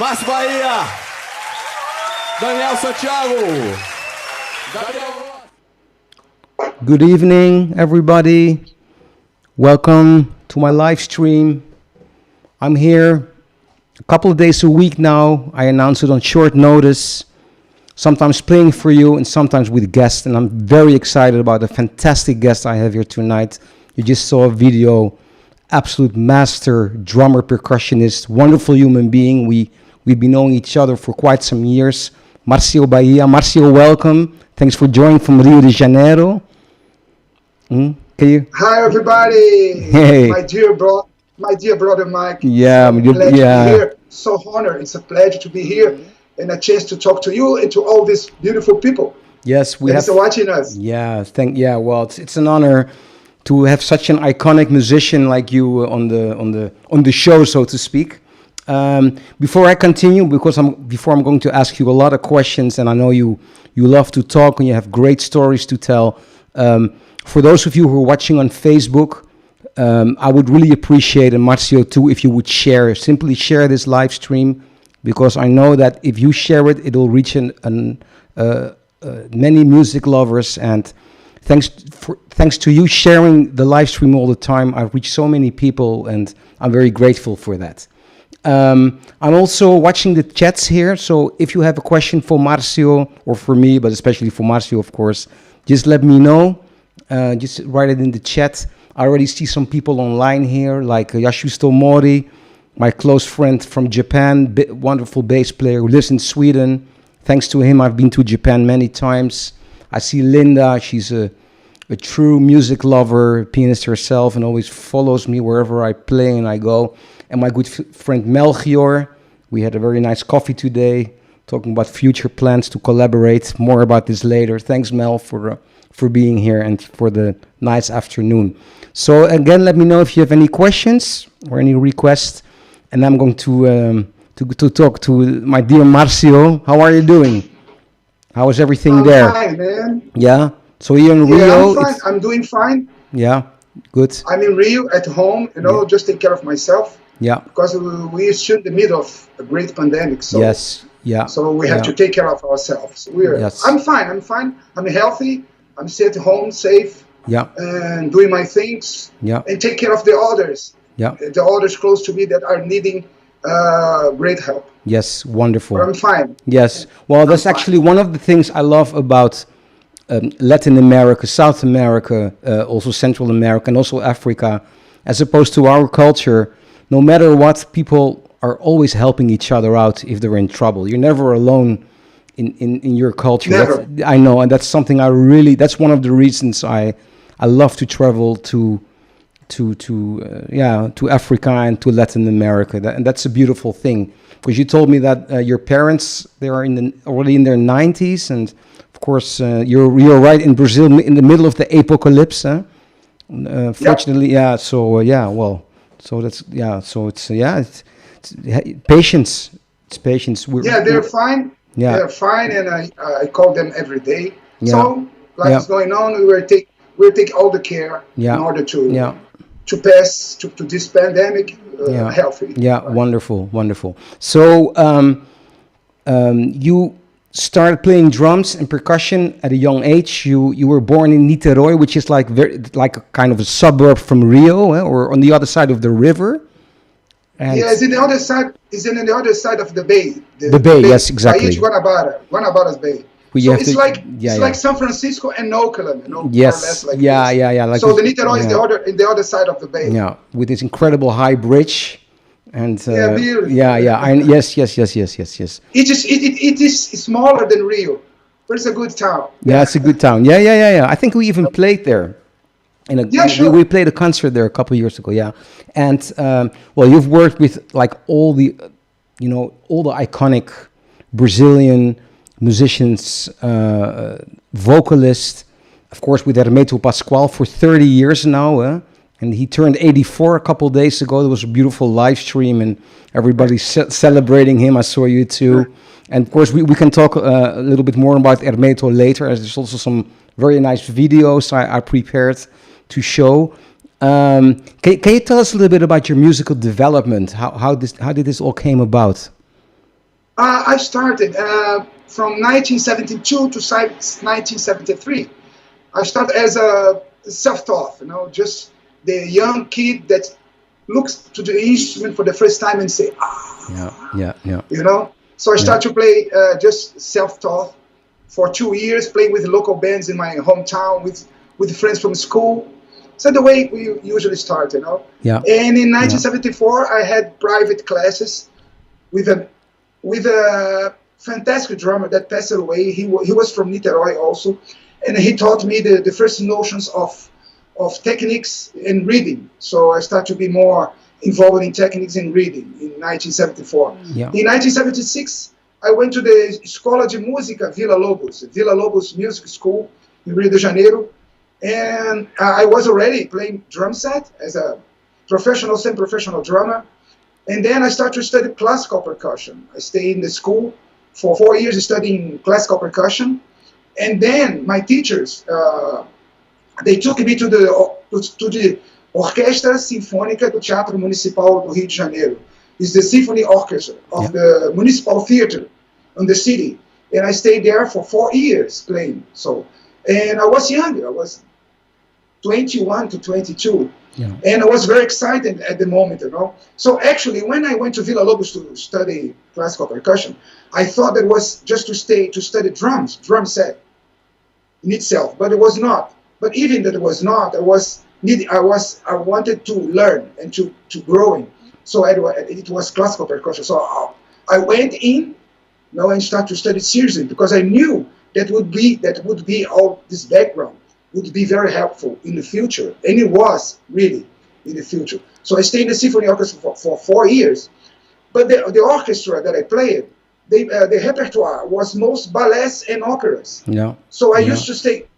Marcio Bahia, Daniel Santiago, Gabriel. Good evening, everybody. Welcome to my live stream. I'm here a couple of days a week now. I announce it on short notice, sometimes playing for you and sometimes with guests. And I'm very excited about the fantastic guest I have here tonight. You just saw a video, absolute master drummer, percussionist, wonderful human being. We've been knowing each other for quite some years. Marcio Bahia. Marcio, welcome. Thanks for joining from Rio de Janeiro. Can you? Hi, everybody. Hey. My dear brother Mike. Yeah, glad to be here. So honored. It's a pleasure to be here and a chance to talk to you and to all these beautiful people. Yes, Thanks for watching us. Yeah, well, it's an honor to have such an iconic musician like you on the show, so to speak. Before I continue, before I'm going to ask you a lot of questions, and I know you love to talk and you have great stories to tell. For those of you who are watching on Facebook, I would really appreciate, and Marcio too, if you would simply share this live stream, because I know that if you share it, it'll reach many music lovers. And thanks to you sharing the live stream all the time, I've reached so many people, and I'm very grateful for that. I'm also watching the chats here, so if you have a question for Marcio or for me, but especially for Marcio, of course, just let me know. Just write it in the chat. I already see some people online here, like Yasusto Mori, my close friend from Japan, wonderful bass player who lives in Sweden. Thanks to him, I've been to Japan many times. I see Linda, she's a true music lover, pianist herself, and always follows me wherever I play and I go. And my good friend Melchior, we had a very nice coffee today, talking about future plans to collaborate. More about this later. Thanks, Mel, for being here and for the nice afternoon. So again, let me know if you have any questions or any requests, and I'm going to talk to my dear Marcio. How are you doing? How is everything there? I'm fine, man. Yeah. So you're in Rio. I'm fine. I'm doing fine. Yeah. Good. I'm in Rio at home, just take care of myself. Yeah. Because we're still in the middle of a great pandemic. So yes. Yeah. So we have to take care of ourselves. I'm fine. I'm healthy. I'm staying at home, safe. Yeah. And doing my things. Yeah. And take care of the others. Yeah. The others close to me that are needing great help. Yes. Wonderful. But I'm fine. Yes. Well, that's actually one of the things I love about Latin America, South America, also Central America, and also Africa, as opposed to our culture. No matter what, people are always helping each other out if they're in trouble. You're never alone in your culture. Never. I know, and that's something that's one of the reasons I love to travel to Africa and to Latin America. And that's a beautiful thing. Because you told me that your parents, they are already in their 90s, and of course you're right in Brazil in the middle of the apocalypse. Huh? Fortunately, yeah. So So that's it's patience. It's patience. They're fine. Yeah, they're fine, and I call them every day. Yeah. So life is going on. We'll take all the care in order to pass to this pandemic healthy. Yeah, right. Wonderful. So you started playing drums and percussion at a young age. You were born in Niterói, which is like a kind of a suburb from Rio, or on the other side of the river. And it's in the other side. It's in the other side of the bay. The bay, yes, exactly. Guanabara's Bay. So it's like San Francisco and Oakland, Yes, like yeah. Like so the Niterói is in the other side of the bay. Yeah, with this incredible high bridge, and beautiful. Yes. It is smaller than Rio, but it's a good town. Yeah, it's a good town. Yeah. I think we even played there. Sure. We played a concert there a couple of years ago. Yeah, and you've worked with like all the iconic Brazilian musicians, vocalists, of course, with Hermeto Pascoal for 30 years now. And he turned 84 a couple of days ago. There was a beautiful live stream, and everybody celebrating him. I saw you too. And of course, we can talk a little bit more about Hermeto later, as there's also some very nice videos I prepared to show. Can you tell us a little bit about your musical development? How did this all came about? I started from 1972 to 1973. I started as a self-taught, just the young kid that looks to the instrument for the first time and say, So I started to play just self-taught for 2 years, playing with local bands in my hometown, with friends from school. So the way we usually start, Yeah. And in 1974, I had private classes with a fantastic drummer that passed away. He was from Niterói also, and he taught me the first notions of techniques in reading. So I started to be more involved in techniques in reading in 1974. Yeah. In 1976, I went to the Escola de Música Villa Lobos Music School in Rio de Janeiro, and I was already playing drum set as a professional, semi-professional drummer. And then I started to study classical percussion. I stayed in the school for 4 years studying classical percussion. And then my teachers, they took me to the Orquestra Sinfônica do Teatro Municipal do Rio de Janeiro. It's the symphony orchestra of the municipal theater in the city. And I stayed there for 4 years playing. And I was young. I was 21 to 22. Yeah. And I was very excited at the moment, So actually, when I went to Villa Lobos to study classical percussion, I thought it was just to study drum set in itself, but it was not. But even that it was not, I wanted to learn and to growing. So it was classical percussion. So I went in, and started to study seriously because I knew that would be all this background would be very helpful in the future, and it was really in the future. So I stayed in the symphony orchestra for 4 years, but the orchestra that I played, the repertoire was most ballets and operas. Yeah. So I used to stay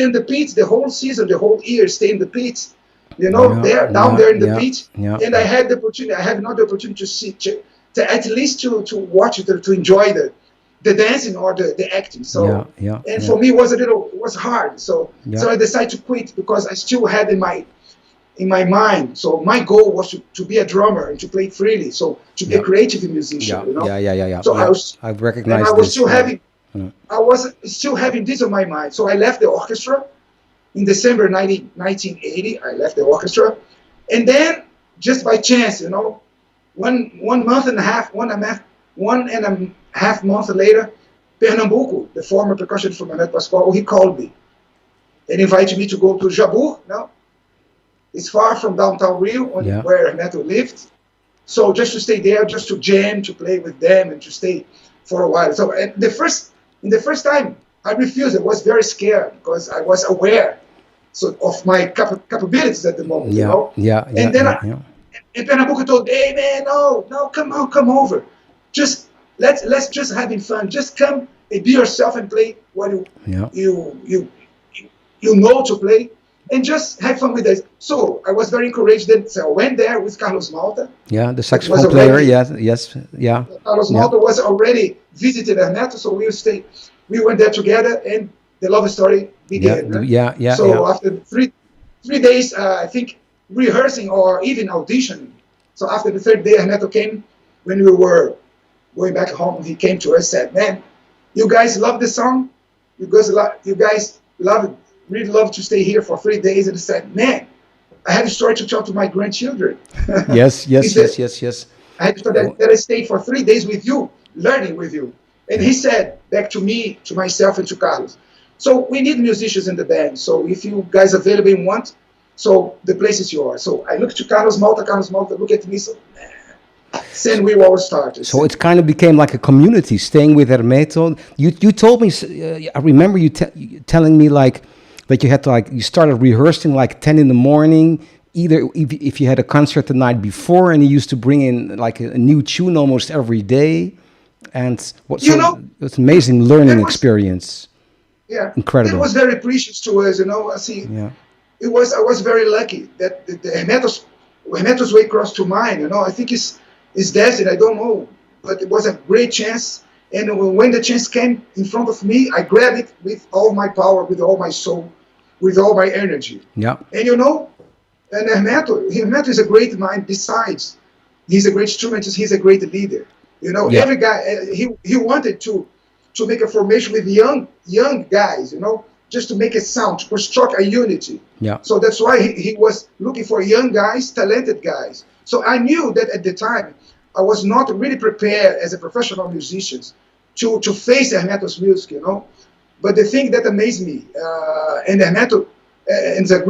in the pits the whole season, the whole year, stay in the pits, down there in the pits. Yeah. And I had not the opportunity to see, at least to watch it, to enjoy the dancing or the acting. So for me it was hard. So I decided to quit because I still had in my mind. So my goal was to be a drummer and to play freely. So to be a creative musician. So I recognized I was still having this on my mind. So I left the orchestra in December 1980. I left the orchestra, and then just by chance, 1 month and a half, one and a half months later, Pernambuco, the former percussionist from Hermeto Pascoal, he called me and invited me to go to Jabu. It's far from downtown Rio, where Hermeto lived. So just to stay there, just to jam, to play with them, and to stay for a while. So the first time, I refused. I was very scared because I was aware of my capabilities at the moment. And then and Pernambuco told, "Hey man, no, come over. Let's just having fun. Just come and be yourself and play what you know to play, and just have fun with us." So I was very encouraged. Then so I went there with Carlos Malta. Yeah, the saxophone player. Yes. Carlos Malta was already visited Hermeto, so we went there together, and the love story began. So after three days, I think rehearsing or even auditioning. So after the third day, Hermeto came when we were going back home. He came to us and said, "Man, you guys love the song. You guys really love to stay here for 3 days." And he said, "Man, I had a story to tell to my grandchildren." Yes. I had to tell that I stayed for 3 days with you, learning with you. And he said back to me, to myself, and to Carlos, "So we need musicians in the band. So if you guys available and want, so the place is yours." So I looked to Carlos Malta looked at me, so then we all started. So it kind of became like a community, staying with Hermeto. You told me, I remember you telling me like that you had to you started rehearsing like 10 in the morning, either if you had a concert the night before, and you used to bring in like a new tune almost every day. And it was an amazing learning experience. Yeah, incredible. It was very precious to us, I see. Yeah. I was very lucky that the Hermeto's way crossed to mine. I think it's destined. I don't know, but it was a great chance. And when the chance came in front of me, I grabbed it with all my power, with all my soul, with all my energy. Yeah. And and Hermeto is a great mind. Besides, he's a great instrumentist. He's a great leader. You know, Yeah. every guy, he wanted to make a formation with young guys, you know, just to make a sound, to construct a unity. Yeah. So that's why he was looking for young guys, talented guys. So I knew that at the time I was not really prepared as a professional musician to face Hermeto's music, you know. But the thing that amazed me, and Hermeto, and it's a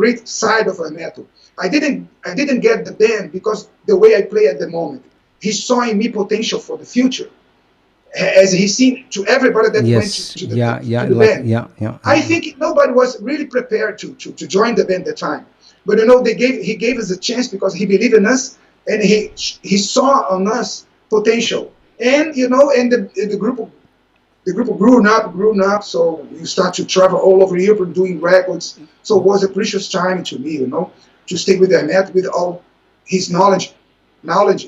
great side of Hermeto, I didn't get the band because the way I play at the moment. He saw in me potential for the future, as he seen to everybody that went to the band. Yeah. I think nobody was really prepared to join the band at the time. But you know, he gave us a chance because he believed in us, and he saw on us potential. And you know, and the group grew up. So you start to travel all over Europe and doing records. So it was a precious time to me, you know, to stay with Hermeto with all his knowledge,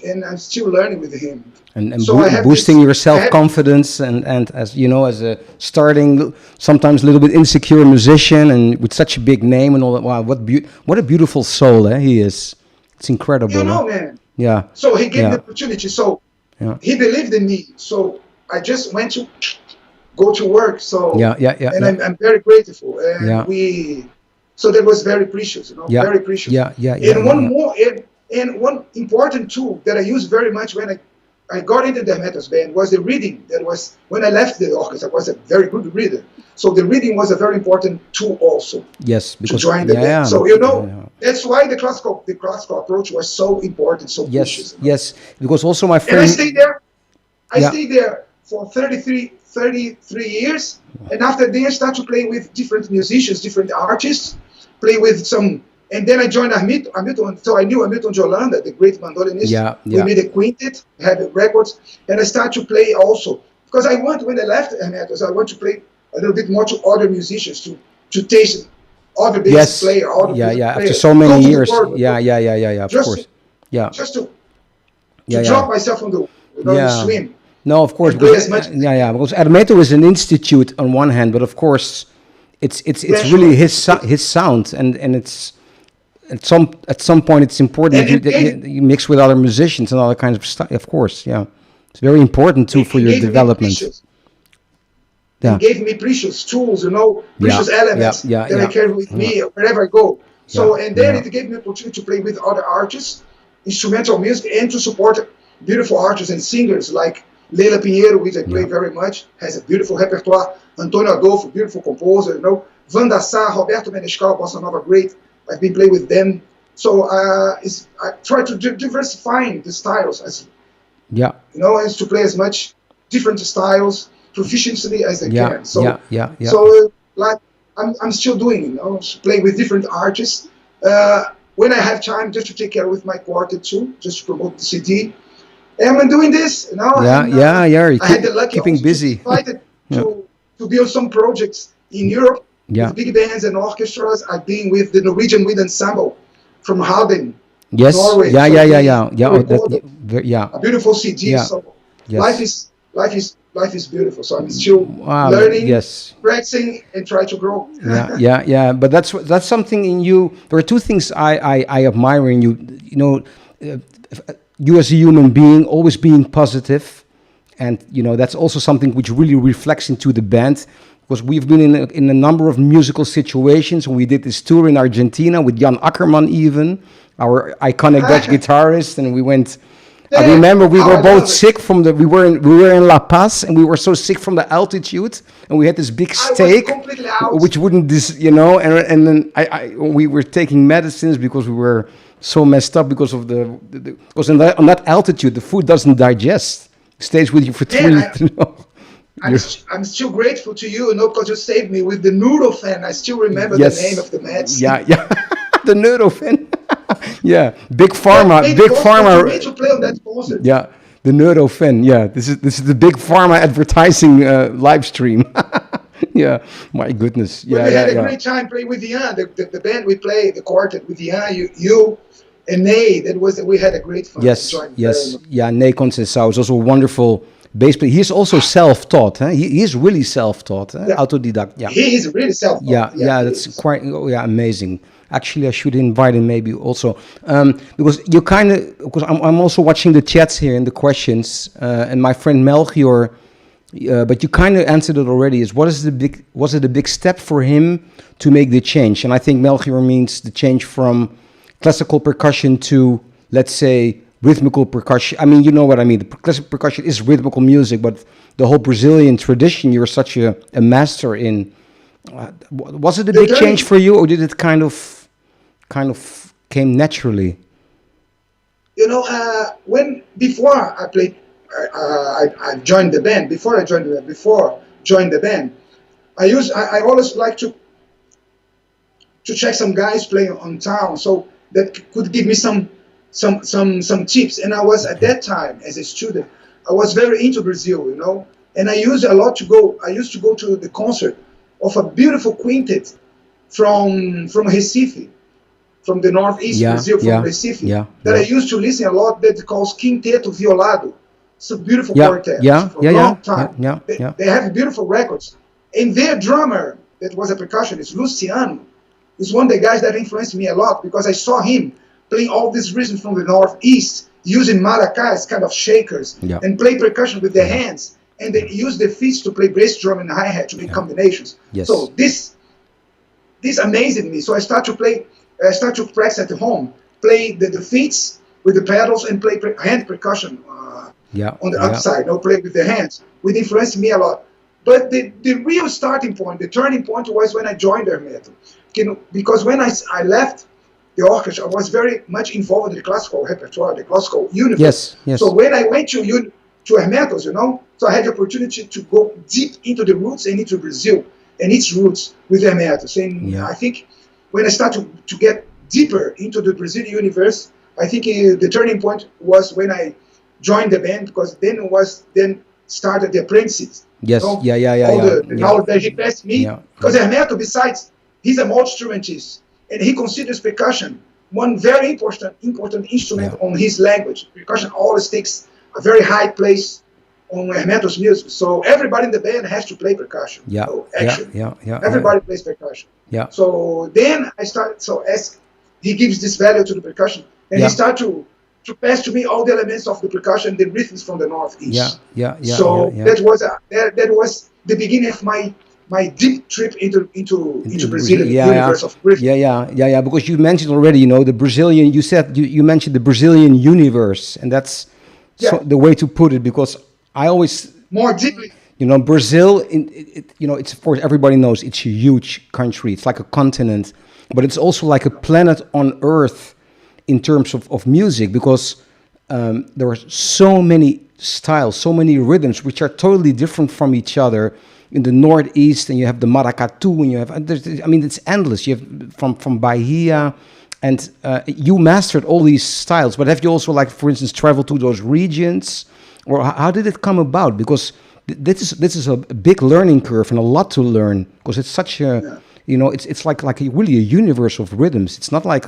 and I'm still learning with him. And so boosting your self-confidence, and as you know, as a starting, sometimes a little bit insecure musician, and with such a big name and all that. Wow, what a beautiful soul, he is. It's incredible. You know, man. Yeah. So he gave me the opportunity. So he believed in me. So I just went to go to work. So and I'm very grateful. And so that was very precious, you know, very precious. And one important tool that I use very much when I got into the Hermeto's band was the reading. That was when I left the orchestra. I was a very good reader. So the reading was a very important tool also. Yes, because to join the band. So you know, that's why the classical approach was so important, so precious. Yes, because also my friend. And I stayed there. I stayed there for 33 years, and after that I started to play with different musicians, different artists, play with some. And then I joined Hamilton, so I knew Hamilton Jolanda, the great mandolinist. We made a quintet, had records, and I started to play also. Because when I left Hermetos, I want to play a little bit more to other musicians, to taste other bass players. After so many years. Of course. Yeah. Just to drop myself on the swim. No, of course. Because Hermeto is an institute on one hand, but of course, it's really his sound, and it's at some point it's important that you mix with other musicians and other kinds of stuff. Of course, it's very important too for your development. It gave me precious tools, you know, precious elements that I carry with me wherever I go. So and then it gave me opportunity to play with other artists, instrumental music, and to support beautiful artists and singers like Leila Pinheiro, which I play very much, has a beautiful repertoire. Antonio Adolfo, beautiful composer, you know. Vanda Sá, Roberto Menescal, Bossa Nova, great. I've been playing with them. So I try to diversify the styles, you know, and to play as much different styles proficiently as I can. So, So like I'm still doing, you know, playing with different artists. When I have time, just to take care with my quartet too, just to promote the CD. And I'm doing this, you know. I had the lucky keeping busy. To build some projects in Europe. With big bands and orchestras. I've been with the Norwegian Wind Ensemble from Halden, Norway. A beautiful CD. So life is beautiful. So I'm still learning, practicing, and try to grow. But that's something in you. There are two things I admire in you. You know, you as a human being, always being positive, and you know that's also something which really reflects into the band. Because we've been in a number of musical situations. We did this tour in Argentina with Jan Akkerman, even our iconic Dutch guitarist, and we went. I remember we were both sick from we were in La Paz, and we were so sick from the altitude, and we had this big steak, which wouldn't and then we were taking medicines because we were so messed up because of because on that altitude the food doesn't digest, it stays with you for 3 I'm still grateful to you, you know, because you saved me with the noodle fan. I still remember the name of the medicine. The noodle fan. Big Pharma. For me to play on that concert. The noodle fan. This is the Big Pharma advertising live stream. My goodness. We had a great time playing with Ian. The band we played, the quartet with Ian, you and Ney. We had a great fun. Ney Conceição is also a wonderful bass player. He's also self-taught. Huh? He is really self-taught, autodidact. Yeah, he is really self-taught. That's quite amazing. Actually, I should invite him maybe also because I'm also watching the chats here and the questions, and my friend Melchior. But you kind of answered it already. Was it a big step for him to make the change? And I think Melchior means the change from classical percussion to, let's say, rhythmical percussion. I mean, you know what I mean. The classical percussion is rhythmical music, but the whole Brazilian tradition, you're such a master in. Was it a big change for you, or did it kind of came naturally? You know, before I played. I joined the band. Before joining the band, I always like to check some guys playing on town, so that could give me some tips. And I was at that time as a student, I was very into Brazil, you know, and I used to go to the concert of a beautiful quintet from Recife, from the northeast Brazil, from Recife, that I used to listen a lot. That calls Quinteto Violado. It's a beautiful quartet for a long time. They have beautiful records. And their drummer, that was a percussionist, Luciano, is one of the guys that influenced me a lot, because I saw him playing all these rhythms from the northeast, using maracas, kind of shakers, and play percussion with their hands. And they use the feet to play bass drum and hi-hat to make combinations. Yes. So this amazed me. So I start to practice at home, play the feet with the pedals and play hand percussion on the upside, play with the hands, which influenced me a lot. But the real starting point, the turning point, was when I joined Herr Metal. Because when I left the orchestra, I was very much involved in the classical repertoire, the classical universe. Yes. So when I went to Herr Metals, so I had the opportunity to go deep into the roots and into Brazil and its roots with Herr Metals. And I think when I started to get deeper into the Brazilian universe, I think the turning point was when I joined the band, because then started the apprentices. Yes, All the knowledge that he passed me. Because Herr Metal, besides, he's a multi-instrumentist, and he considers percussion one very important instrument on his language. Percussion always takes a very high place on Herr Metal's music. So everybody in the band has to play percussion. Everybody plays percussion. So then I started. So as he gives this value to the percussion, and he started to pass to me all the elements of the percussion, the rhythms from the northeast. That was the beginning of my deep trip into Brazilian universe of rhythm. Because you mentioned already, the Brazilian. You said you mentioned the Brazilian universe, and that's the way to put it. Because I always more deeply. Brazil. It's, of course, everybody knows it's a huge country. It's like a continent, but it's also like a planet on Earth in terms of music, because there are so many styles, so many rhythms, which are totally different from each other. In the northeast, and you have the maracatu, and you have, it's endless. You have from Bahia, and you mastered all these styles. But have you also, like, for instance, traveled to those regions, or how did it come about? Because this is a big learning curve and a lot to learn, because it's such a, it's like really a universe of rhythms. It's not like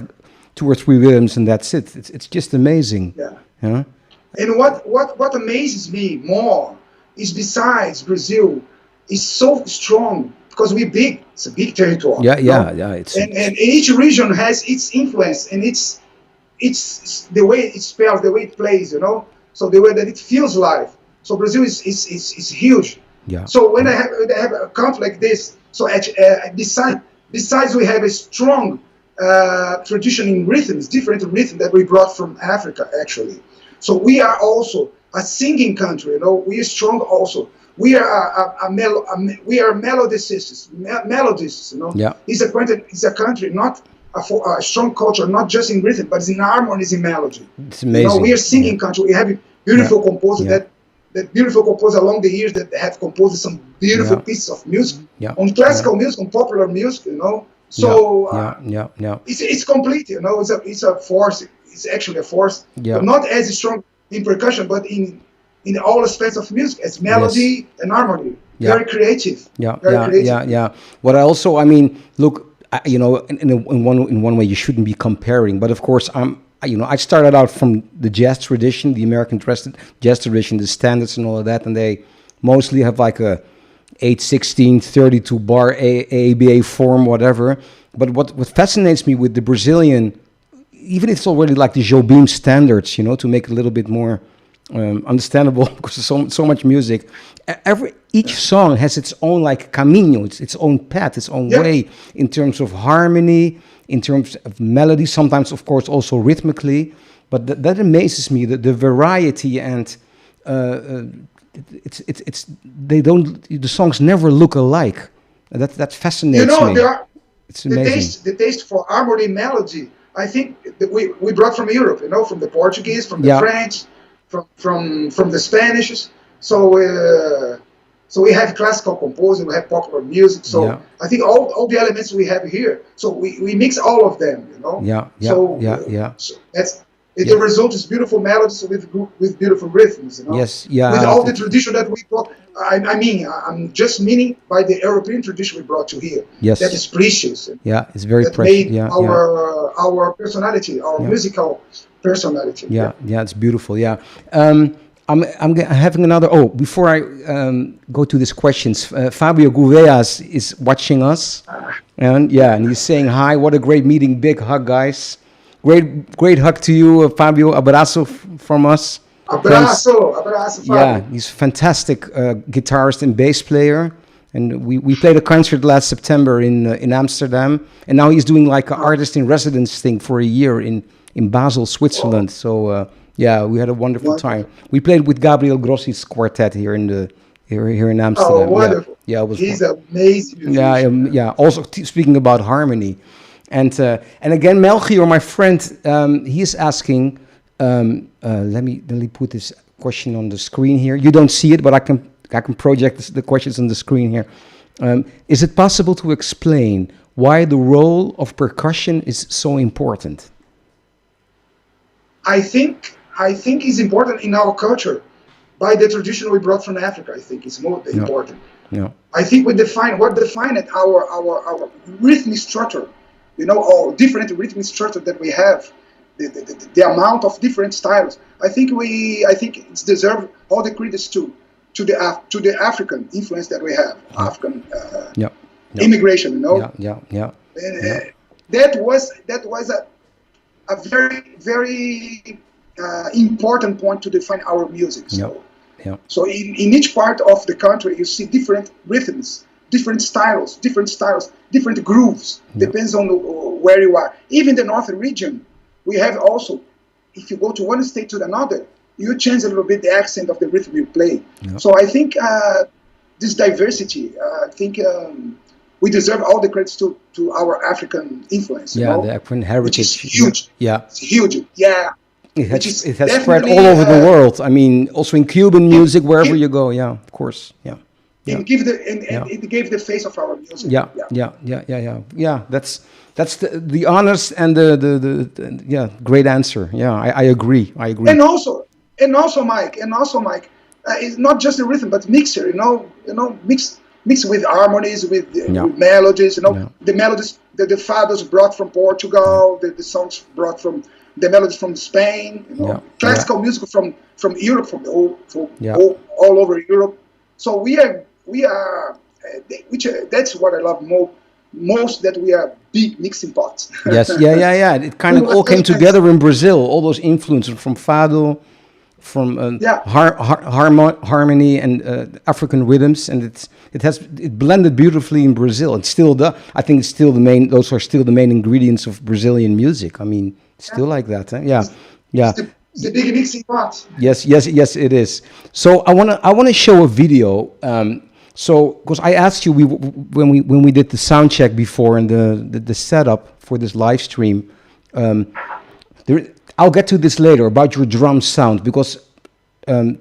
2 or 3 rhythms and that's it. It's just amazing. And what amazes me more is, besides Brazil is so strong, because we're big. It's a big territory. And each region has its influence, and it's the way it spells, the way it plays, so the way that it feels live. So Brazil is huge. So when I have a country like this, so besides we have a strong tradition in rhythms, different rhythms that we brought from Africa, actually. So we are also a singing country, we are strong also. We are melodicists, It's a country, not a strong culture, not just in rhythm, but in harmonies, in melody. It's amazing. We are singing country. We have a beautiful composer that beautiful composer along the years that have composed some beautiful pieces of music on classical music, on popular music, So it's complete, It's a force. It's actually a force, but not as strong in percussion, but in all aspects of music, as melody and harmony. Very creative. What I also, look, in one way, you shouldn't be comparing, but of course, I started out from the jazz tradition, the American jazz tradition, the standards and all of that, and they mostly have like a 8/16, 32 bar ABA form, whatever. But what fascinates me with the Brazilian, even if it's already like the Jobim standards, to make it a little bit more understandable, because there's so much music. Each song has its own like camino, its own path, its own way in terms of harmony, in terms of melody, sometimes of course also rhythmically. But that amazes me, the variety, and the songs never look alike. That fascinates me. It's amazing. The taste for harmony, melody, I think that we brought from Europe, from the Portuguese, from the French, from the Spanish. So we have classical composing, we have popular music. So I think all the elements we have here. So we mix all of them, So the result is beautiful melodies with beautiful rhythms, Yes, with all the tradition that we brought. I'm just meaning by the European tradition we brought to here. Yes, that is precious. It's very that precious. Made our personality, our musical personality. It's beautiful. I'm having another. Oh, before I go to these questions, Fabio Gouveas is watching us, and he's saying hi. What a great meeting! Big hug, guys. Great hug to you, Fabio. Abraço from us. Abraço, Fabio. Yeah, he's a fantastic guitarist and bass player. And we played a concert last September in Amsterdam, and now he's doing like an artist in residence thing for a year in Basel, Switzerland. So we had a wonderful time. We played with Gabriel Grossi's quartet here in Amsterdam. Oh, wonderful! He's amazing musician. Also speaking about harmony. And again, Melchior, my friend, he is asking. Let me put this question on the screen here. You don't see it, but I can project the questions on the screen here. Is it possible to explain why the role of percussion is so important? I think it's important in our culture by the tradition we brought from Africa. I think it's more important. Yeah. I think what defined our rhythmic structure. All different rhythmic structure that we have, the amount of different styles. I think it's deserve all the credit to the African influence that we have, African immigration. That was a very very important point to define our music. So in each part of the country, you see different rhythms. Different styles, different grooves, depends on where you are. Even the northern region, we have also, if you go to one state to another, you change a little bit the accent of the rhythm you play. So I think this diversity, we deserve all the credits to our African influence. The African heritage. Which is huge. It's huge. It has spread all over the world. I mean, also in Cuban music, wherever you go. Yeah, of course. It gave the face of our music. That's the honest and the great answer. I agree. And also Mike, it's not just the rhythm, but mixer. Mix with harmonies, with melodies. The melodies that the fathers brought from Portugal, the songs brought from the melodies from Spain. Classical music from Europe, from all over Europe. So we are, that's what I love most, that we are big mixing pots. Yes, It kind of all came together in Brazil. All those influences from fado, from harmony and African rhythms, and it blended beautifully in Brazil. It's still I think it's still the main. Those are still the main ingredients of Brazilian music. I mean, still like that. It's the big mixing pot. Yes, it is. So I wanna show a video. Because I asked you when we did the sound check before and the setup for this live stream, I'll get to this later about your drum sound, because I'm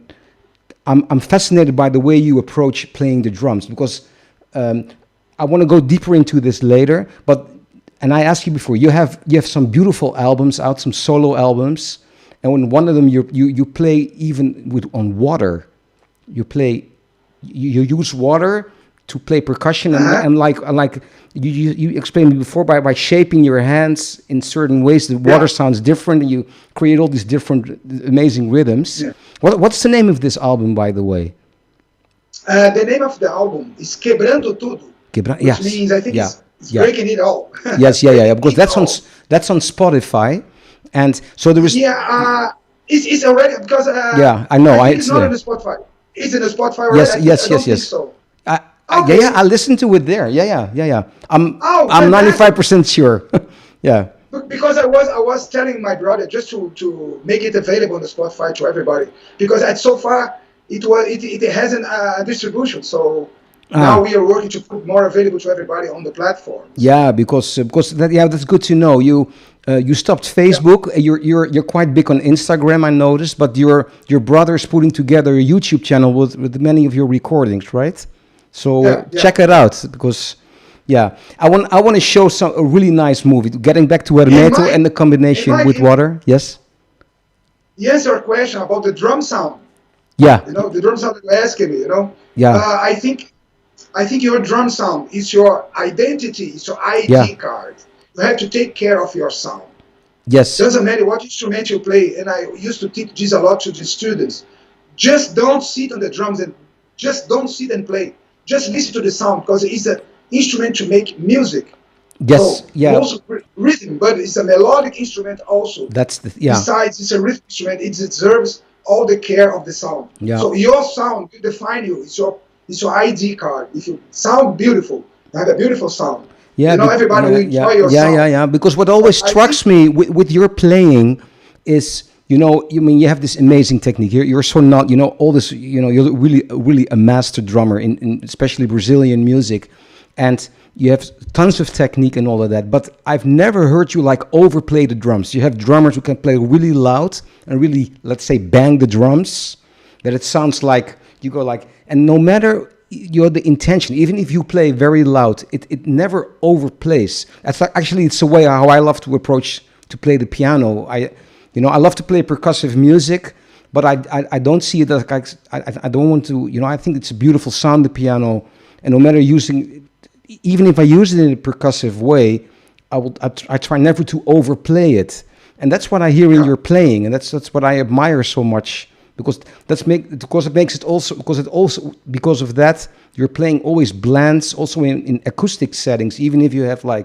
fascinated by the way you approach playing the drums, because I want to go deeper into this later. And I asked you before, you have some beautiful albums out, some solo albums, and when one of them you play even on water. You use water to play percussion, and like you explained me before, by shaping your hands in certain ways, the water sounds different, and you create all these different amazing rhythms. Yeah. What's the name of this album, by the way? The name of the album is Quebrando Tudo, which means I think it's breaking it all. Yes, because that's on Spotify, and so there was it's already, because I know it's not on the Spotify. It's in the Spotify already. Yes. So. I listened to it there. Yeah. I'm 95% sure. Yeah. Because I was telling my brother just to make it available on the Spotify to everybody, because so far it hasn't a distribution. So now we are working to put more available to everybody on the platform. Yeah, because that's good to know. You stopped Facebook. Yeah. You're quite big on Instagram, I noticed. But your brother's putting together a YouTube channel with many of your recordings, right? So check it out, because I want to show a really nice movie. Getting back to Hermeto and the combination with water. Yes. Yes, your question about the drum sound. Yeah. The drum sound that you're asking me. Yeah. I think your drum sound is your identity. It's your ID card. You have to take care of your sound. Yes. Doesn't matter what instrument you play, and I used to teach this a lot to the students. Just don't sit on the drums and just don't sit and play. Just listen to the sound, because it's an instrument to make music. Yes, so also rhythm, but it's a melodic instrument also. Besides, it's a rhythm instrument. It deserves all the care of the sound. Yeah. So your sound will define you. It's your ID card. If you sound beautiful, you have a beautiful sound. Yeah, everybody will enjoy your sound. Yeah. Because what always strikes me with your playing is, you have this amazing technique. You're so not, all this, you're really a master drummer in especially Brazilian music, and you have tons of technique and all of that. But I've never heard you overplay the drums. You have drummers who can play really loud and really, let's say, bang the drums, that it sounds like you go and no matter the intention, even if you play very loud, it never overplays. It's a way how I love to play the piano. I love to play percussive music, but I don't see it as I don't want to. I think it's a beautiful sound, the piano, and no matter even if I use it in a percussive way, I try never to overplay it, and that's what I hear in your playing, and that's what I admire so much, because because of that your playing always blends also in acoustic settings, even if you have a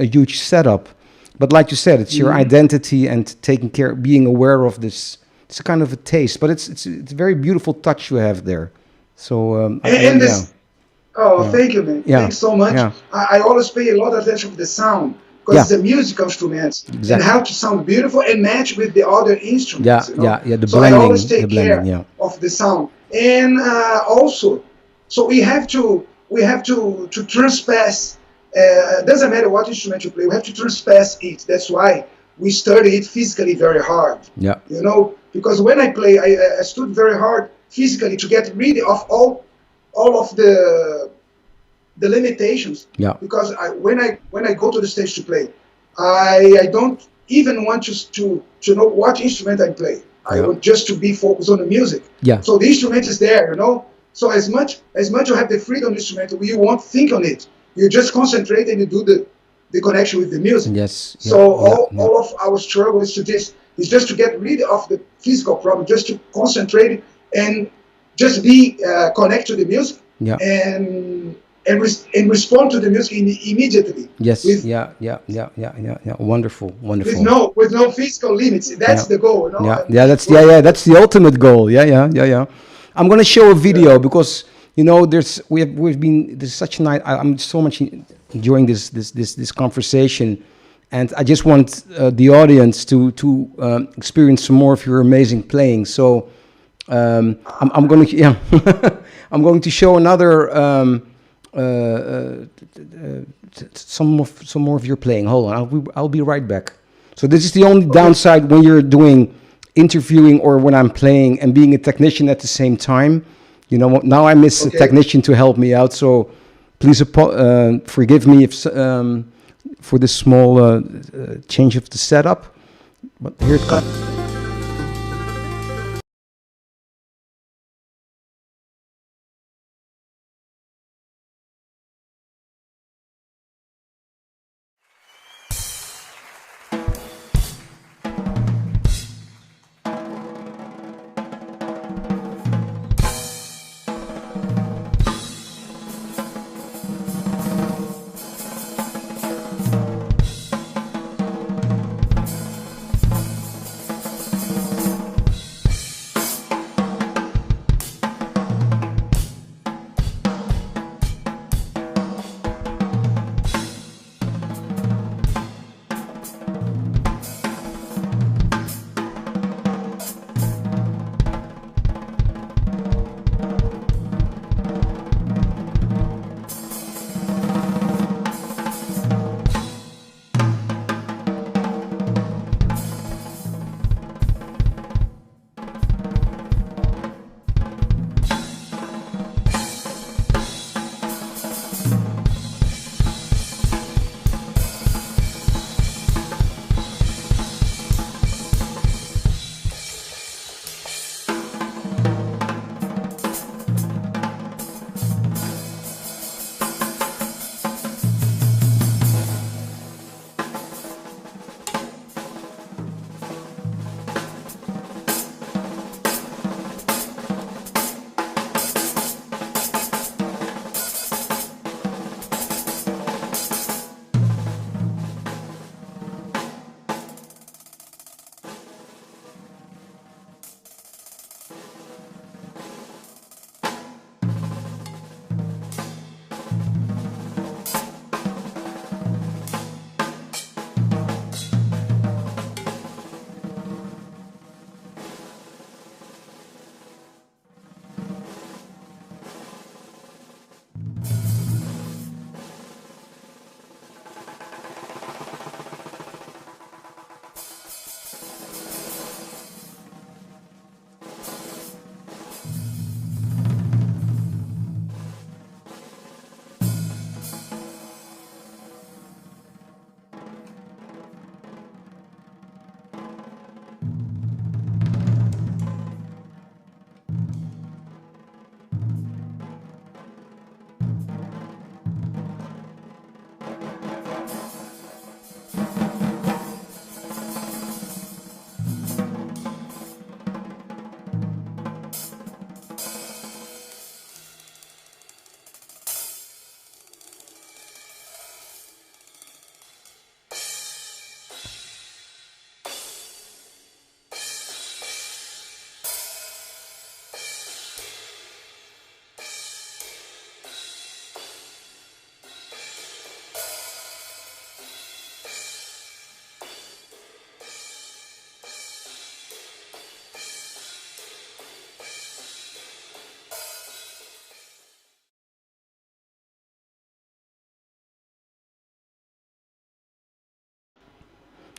huge setup. But like you said, it's your identity and taking care, being aware of this. It's a kind of a taste, but it's a very beautiful touch you have there. So thank you, man. Yeah. Thanks so much. Yeah. I always pay a lot of attention to the sound, because it's a musical instrument, and how to sound beautiful and match with the other instruments. The blending. So I always take care of the sound, and also, so we have to transpass. Doesn't matter what instrument you play, we have to transpass it. That's why we study it physically very hard. Yeah. Because when I play, I stood very hard physically to get rid of all of the limitations. Yeah. Because when I go to the stage to play, I don't even want to know what instrument I play. I want just to be focused on the music. Yeah. So the instrument is there, So as much you have the freedom instrument, you won't think on it. You just concentrate and you do the connection with the music. Yes. So all of our struggle is just to get rid of the physical problem, just to concentrate and just be connect to the music and respond to the music immediately. Yes. Wonderful. With no physical limits. That's the goal. That's the ultimate goal. Yeah. I'm going to show a video because there's such a night. I'm so much enjoying this conversation, and I just want the audience to experience some more of your amazing playing. So I'm going to I'm going to show another some more of your playing. Hold on, I'll be right back. So this is the only downside when you're doing interviewing or when I'm playing and being a technician at the same time. Now I miss a technician to help me out. So please forgive me if for this small change of the setup. But here it comes.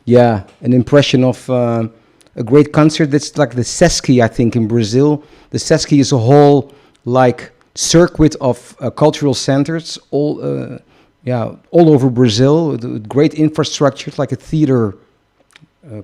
Yeah, an impression of a great concert. That's like the Sesc, I think, in Brazil. The Sesc is a whole like circuit of cultural centers, all over Brazil, with great infrastructure. It's like a theater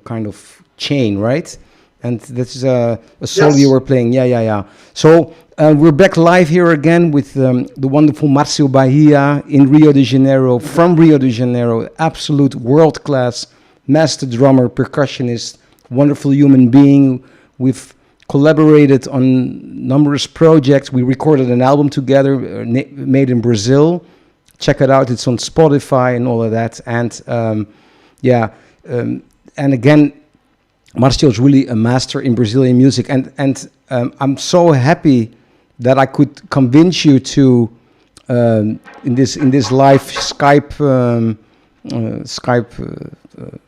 kind of chain, right? And this is a solo Yes. you were playing. Yeah. So we're back live here again with the wonderful Marcio Bahia in Rio de Janeiro, from Rio de Janeiro, absolute world-class master drummer, percussionist, wonderful human being. We've collaborated on numerous projects. We recorded an album together, made in Brazil. Check it out. It's on Spotify and all of that. And and again, Marcio is really a master in Brazilian music. And I'm so happy that I could convince you to in this live Skype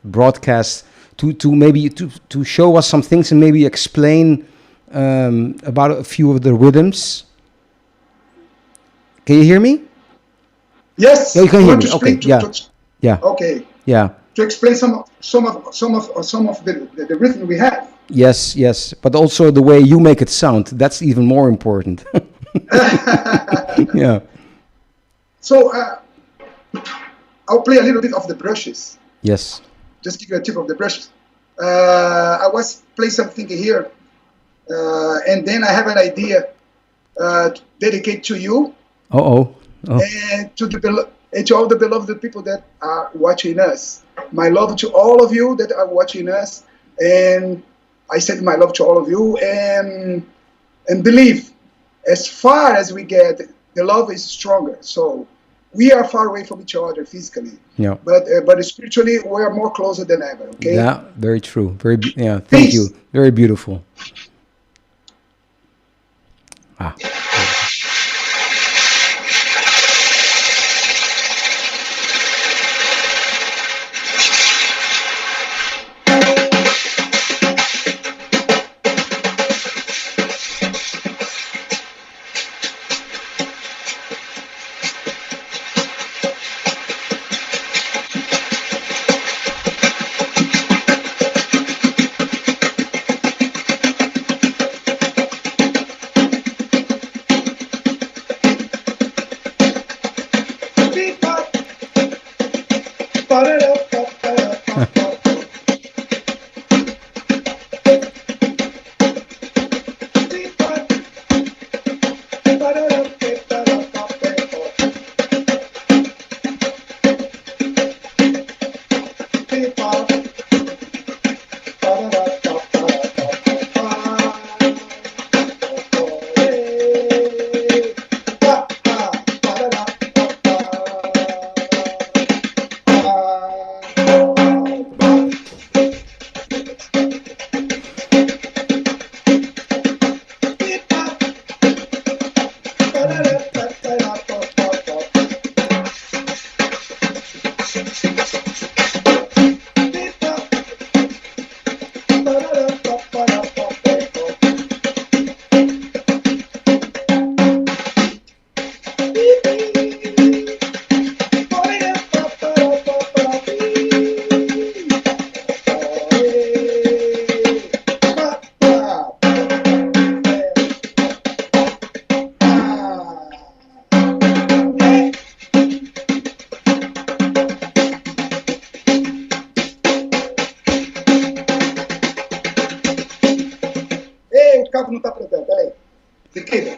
broadcast to maybe to show us some things and maybe explain about a few of the rhythms. Can you hear me? Yes. Yeah, you can I hear want me. to Okay. explain Yeah. Okay. Yeah. To explain some of the rhythm we have. Yes. But also the way you make it sound. That's even more important. Yeah. So I'll play a little bit of the brushes. Yes. Just give you a tip of the brushes. I was playing something here, and then I have an idea to dedicate to you Oh. and to all the beloved people that are watching us. My love to all of you that are watching us, and I send my love to all of you, and believe, as far as we get, the love is stronger. So we are far away from each other physically, Yeah. but spiritually we are more closer than ever. Okay. Yeah. Very true. Thank Peace. you. Very beautiful. Ah. O cabo não está apresentando, peraí. Fiquei.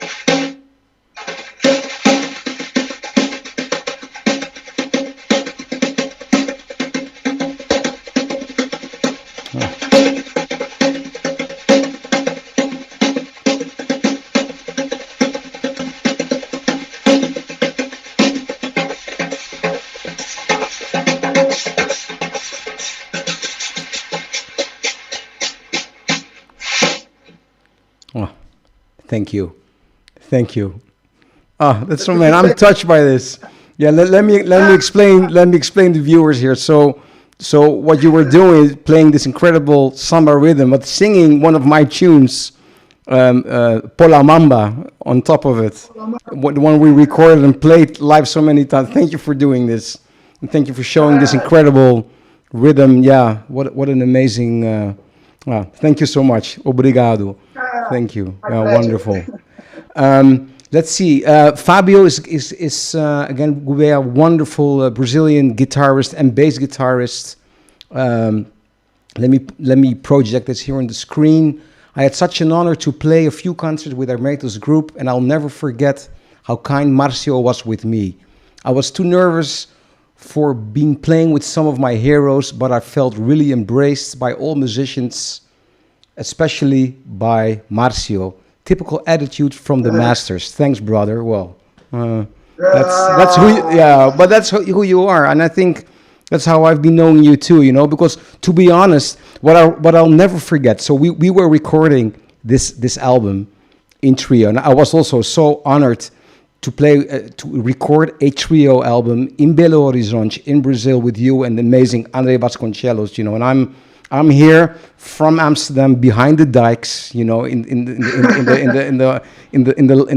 Oh, thank you. That's so, man. I'm touched by this. Yeah, let me explain. Let me explain to viewers here. So what you were doing is playing this incredible samba rhythm, but singing one of my tunes, Pola Mamba, on top of it. The one we recorded and played live so many times. Thank you for doing this, and thank you for showing this incredible rhythm. Yeah, what an amazing. Thank you so much. Obrigado. Thank you. My Yeah, pleasure. wonderful. Let's see. Fabio is again we are a wonderful Brazilian guitarist and bass guitarist. Um, let me project this here on the screen. I had such an honor to play a few concerts with Hermeto's group, and I'll never forget how kind Marcio was with me. I was too nervous for being playing with some of my heroes, but I felt really embraced by all musicians, especially by Marcio. Typical attitude from the masters. Thanks, brother. Well, that's who yeah, but that's who you are, and I think that's how I've been knowing you too. You know, because to be honest, what I'll never forget. So we were recording this album in trio, and I was also so honored to play to record a trio album in Belo Horizonte in Brazil with you and the amazing Andre Vasconcelos. You know, and I'm here from Amsterdam, behind the dikes, you know, in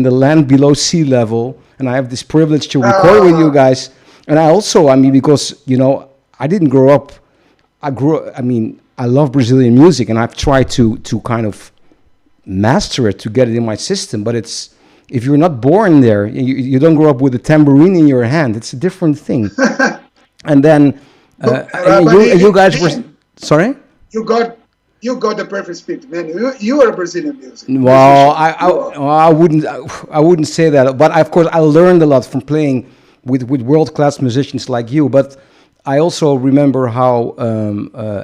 the land below sea level, and I have this privilege to record with you guys. And I also, I mean, because you know, I didn't grow up. I mean, I love Brazilian music, and I've tried to kind of master it to get it in my system. But it's if you're not born there, you don't grow up with a tambourine in your hand. It's a different thing. And then you guys were. Sorry? You got the perfect speech, man. You are Brazilian music. Well, I wouldn't say that, but of course I learned a lot from playing with world-class musicians like you. But I also remember how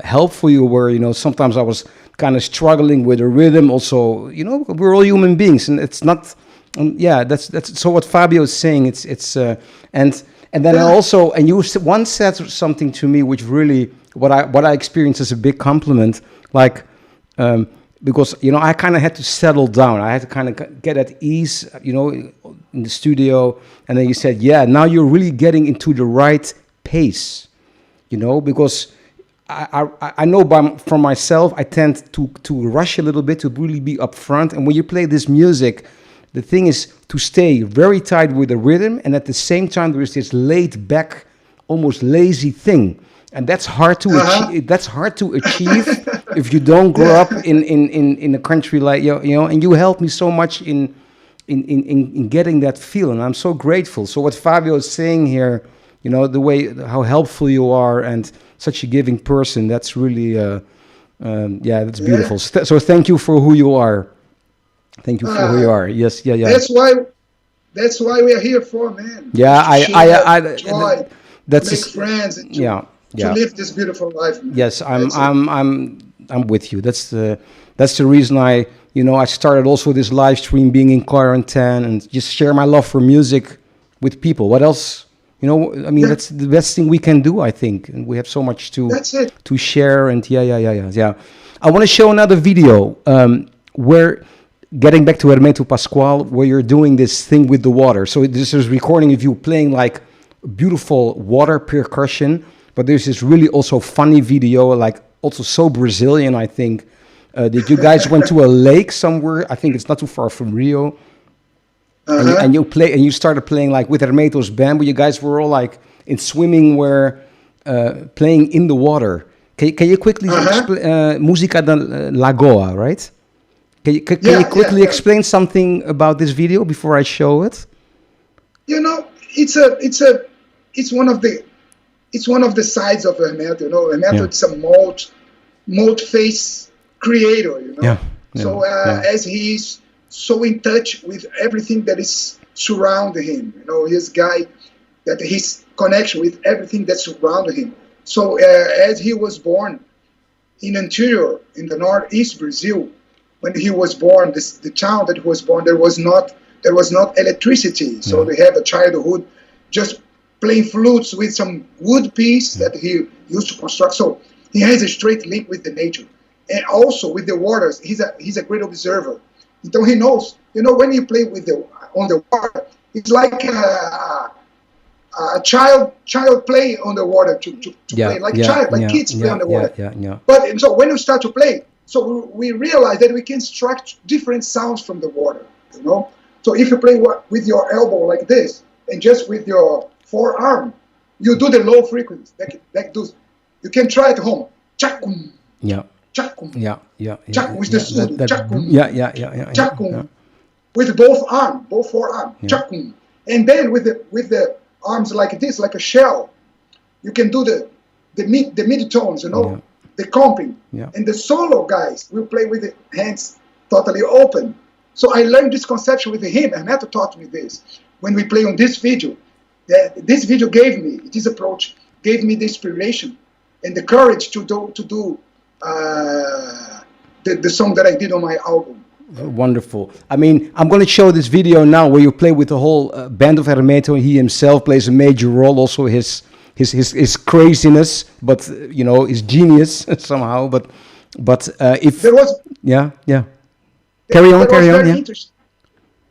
helpful you were. You know, sometimes I was kind of struggling with the rhythm. Also, you know, we're all human beings, and it's not. Yeah, that's so. What Fabio is saying, it's and then also, and you once said something to me which really. What I experienced as a big compliment, like because you know I kind of had to settle down. I had to kind of get at ease, you know, in the studio. And then you said, "Yeah, now you're really getting into the right pace," you know, because I know for myself I tend to rush a little bit to really be upfront. And when you play this music, the thing is to stay very tight with the rhythm, and at the same time there is this laid back, almost lazy thing. And that's hard to achieve. That's hard to achieve if you don't grow up in a country like you know. And you helped me so much in getting that feel, and I'm so grateful. So what Fabio is saying here, you know, the way how helpful you are and such a giving person. That's really, yeah, that's beautiful. So thank you for who you are. Thank you for who you are. Yes, yeah. That's why we are here for, man. Yeah, that's make friends. And to live this beautiful life. Man. Yes, I'm with you. That's the reason I started also this live stream, being in quarantine, and just share my love for music with people. What else? You know, I mean, that's the best thing we can do, I think. And we have so much to share. And yeah. I want to show another video where, getting back to Hermeto Pascoal, where you're doing this thing with the water. So this is recording of you playing like beautiful water percussion. But there's this really also funny video, like also so Brazilian, I think, that you guys went to a lake somewhere. I think it's not too far from Rio. And you started playing like with Hermeto's band, but you guys were all like in swimming wear, playing in the water. Can you quickly explain Música da Lagoa, right? Can you quickly explain something about this video before I show it? You know, it's one of the sides of Hermeto. You know, Hermeto is a multi-face creator. You know, as he's so in touch with everything that is surrounding him. You know, he's a guy that his connection with everything that surrounded him. So as he was born in interior, in the northeast Brazil, when he was born, the town that he was born, there was not electricity. So they had a childhood just playing flutes with some wood piece that he used to construct. So he has a straight link with the nature, and also with the waters. He's a great observer. So he knows. You know, when you play on the water, it's like a child play on the water to play like kids play on the water. But so when you start to play, so we realize that we can extract different sounds from the water. You know, so if you play with your elbow like this and just with your forearm, you do the low frequency. That does You can try at home. Chakum, Yeah. chakum, Yeah. Yeah. Yeah. chakum with the surdo. Chakum, Yeah. Yeah. Yeah. Yeah. chakum, Yeah. with both arms, both forearms. Yeah. Chakum, and then with the arms like this, like a shell, you can do the mid tones, you know, Yeah. the comping. Yeah. And the solo guys will play with the hands totally open. So I learned this conception with him. Hermeto taught me this when we play on this video. This video gave me, this approach gave me the inspiration and the courage to do the song that I did on my album. Wonderful. I mean, I'm going to show this video now where you play with the whole band of Hermeto. He himself plays a major role, also his craziness, but you know, his genius somehow. But if There was carry on. very Yeah. interesting.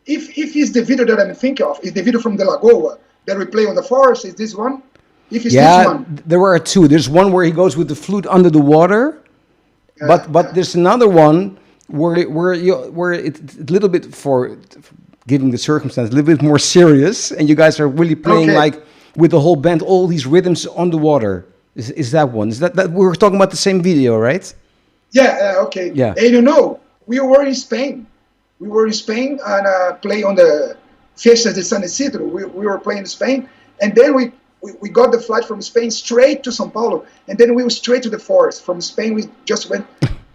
If it's the video that I'm thinking of, is the video from the Lagoa that we play on the forest, is this one? If it's this one. There were two. There's one where he goes with the flute under the water, but there's another one where it's a little bit, for given the circumstance, a little bit more serious, and you guys are really playing like with the whole band, all these rhythms on the water. Is that one? Is that we were talking about the same video, right? Yeah. Okay. Yeah. And you know, we were in Spain. We were in Spain and play on the Fiestas de San Isidro. We were playing in Spain, and then we got the flight from Spain straight to São Paulo, and then we were straight to the forest. From Spain, we just went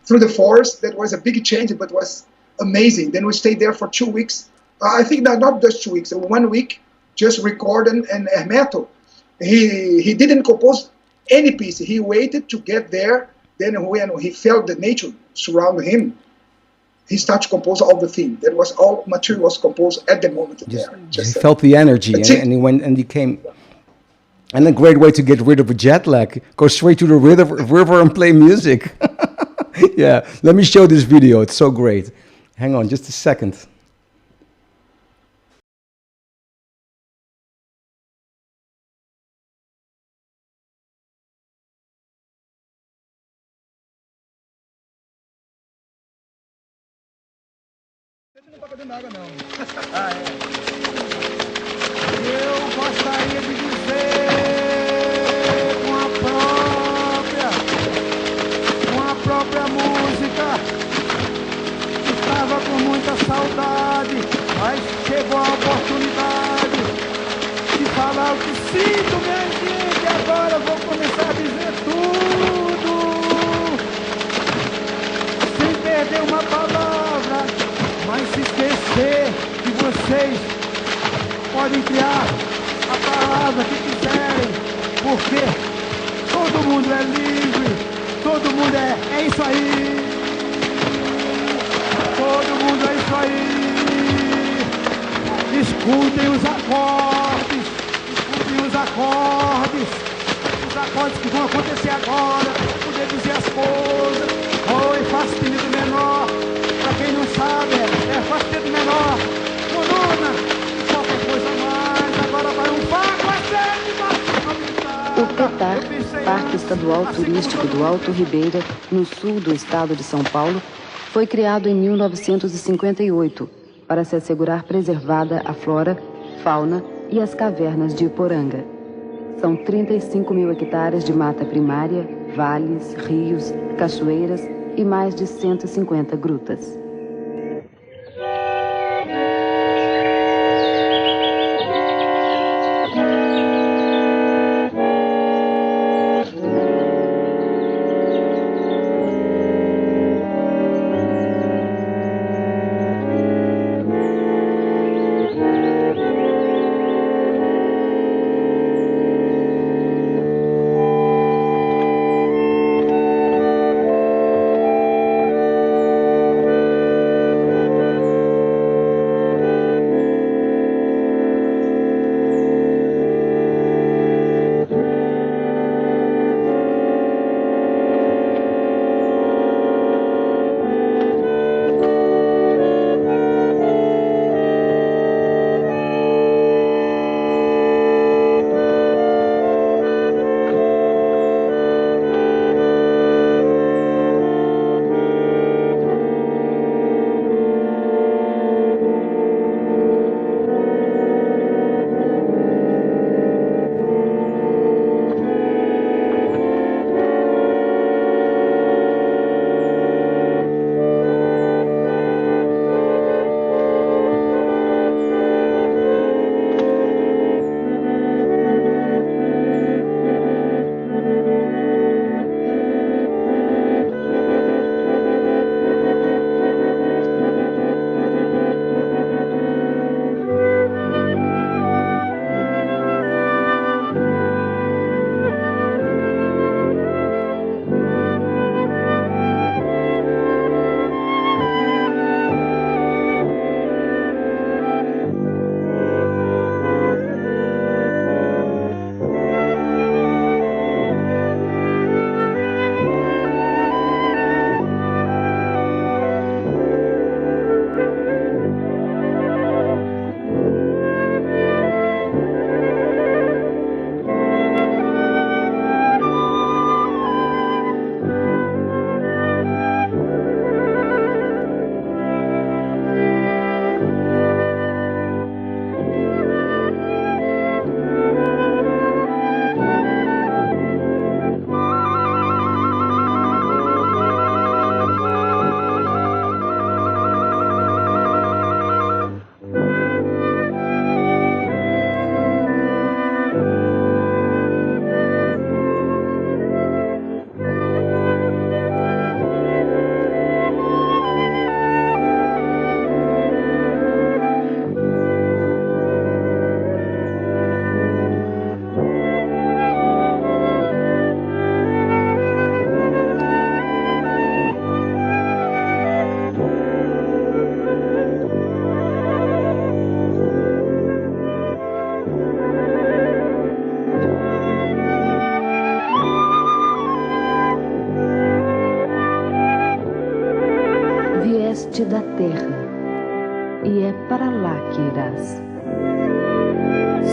through the forest. That was a big change, but was amazing. Then we stayed there for 2 weeks. I think not just 2 weeks, 1 week, just recording. And Hermeto, he didn't compose any piece. He waited to get there. Then when he felt the nature surround him, he started to compose all the theme. That was all material was composed at the moment there. He felt the energy, and he went and he came. And a great way to get rid of a jet lag: go straight to the river and play music. Yeah, let me show this video. It's so great. Hang on, just a second. Eu gostaria de dizer com a própria música, estava com muita saudade, mas chegou a oportunidade de falar o que sinto, minha gente. Agora eu vou começar a dizer tudo, sem perder uma palavra, mas se esquecer que vocês podem criar a palavra que quiserem, porque todo mundo é livre, todo mundo é isso aí, todo mundo é isso aí. Escutem os acordes que vão acontecer agora, para poder dizer as coisas. Oi, Fá sustenido menor, para quem não sabe, é Fá sustenido menor, coluna, e qualquer coisa mais. Agora vai um Fá com a sétima. O PETAR, Parque Estadual Turístico do Alto Ribeira, no sul do estado de São Paulo, foi criado em 1958 para se assegurar preservada a flora, fauna e as cavernas de Iporanga. São 35 mil hectares de mata primária, vales, rios, cachoeiras e mais de 150 grutas.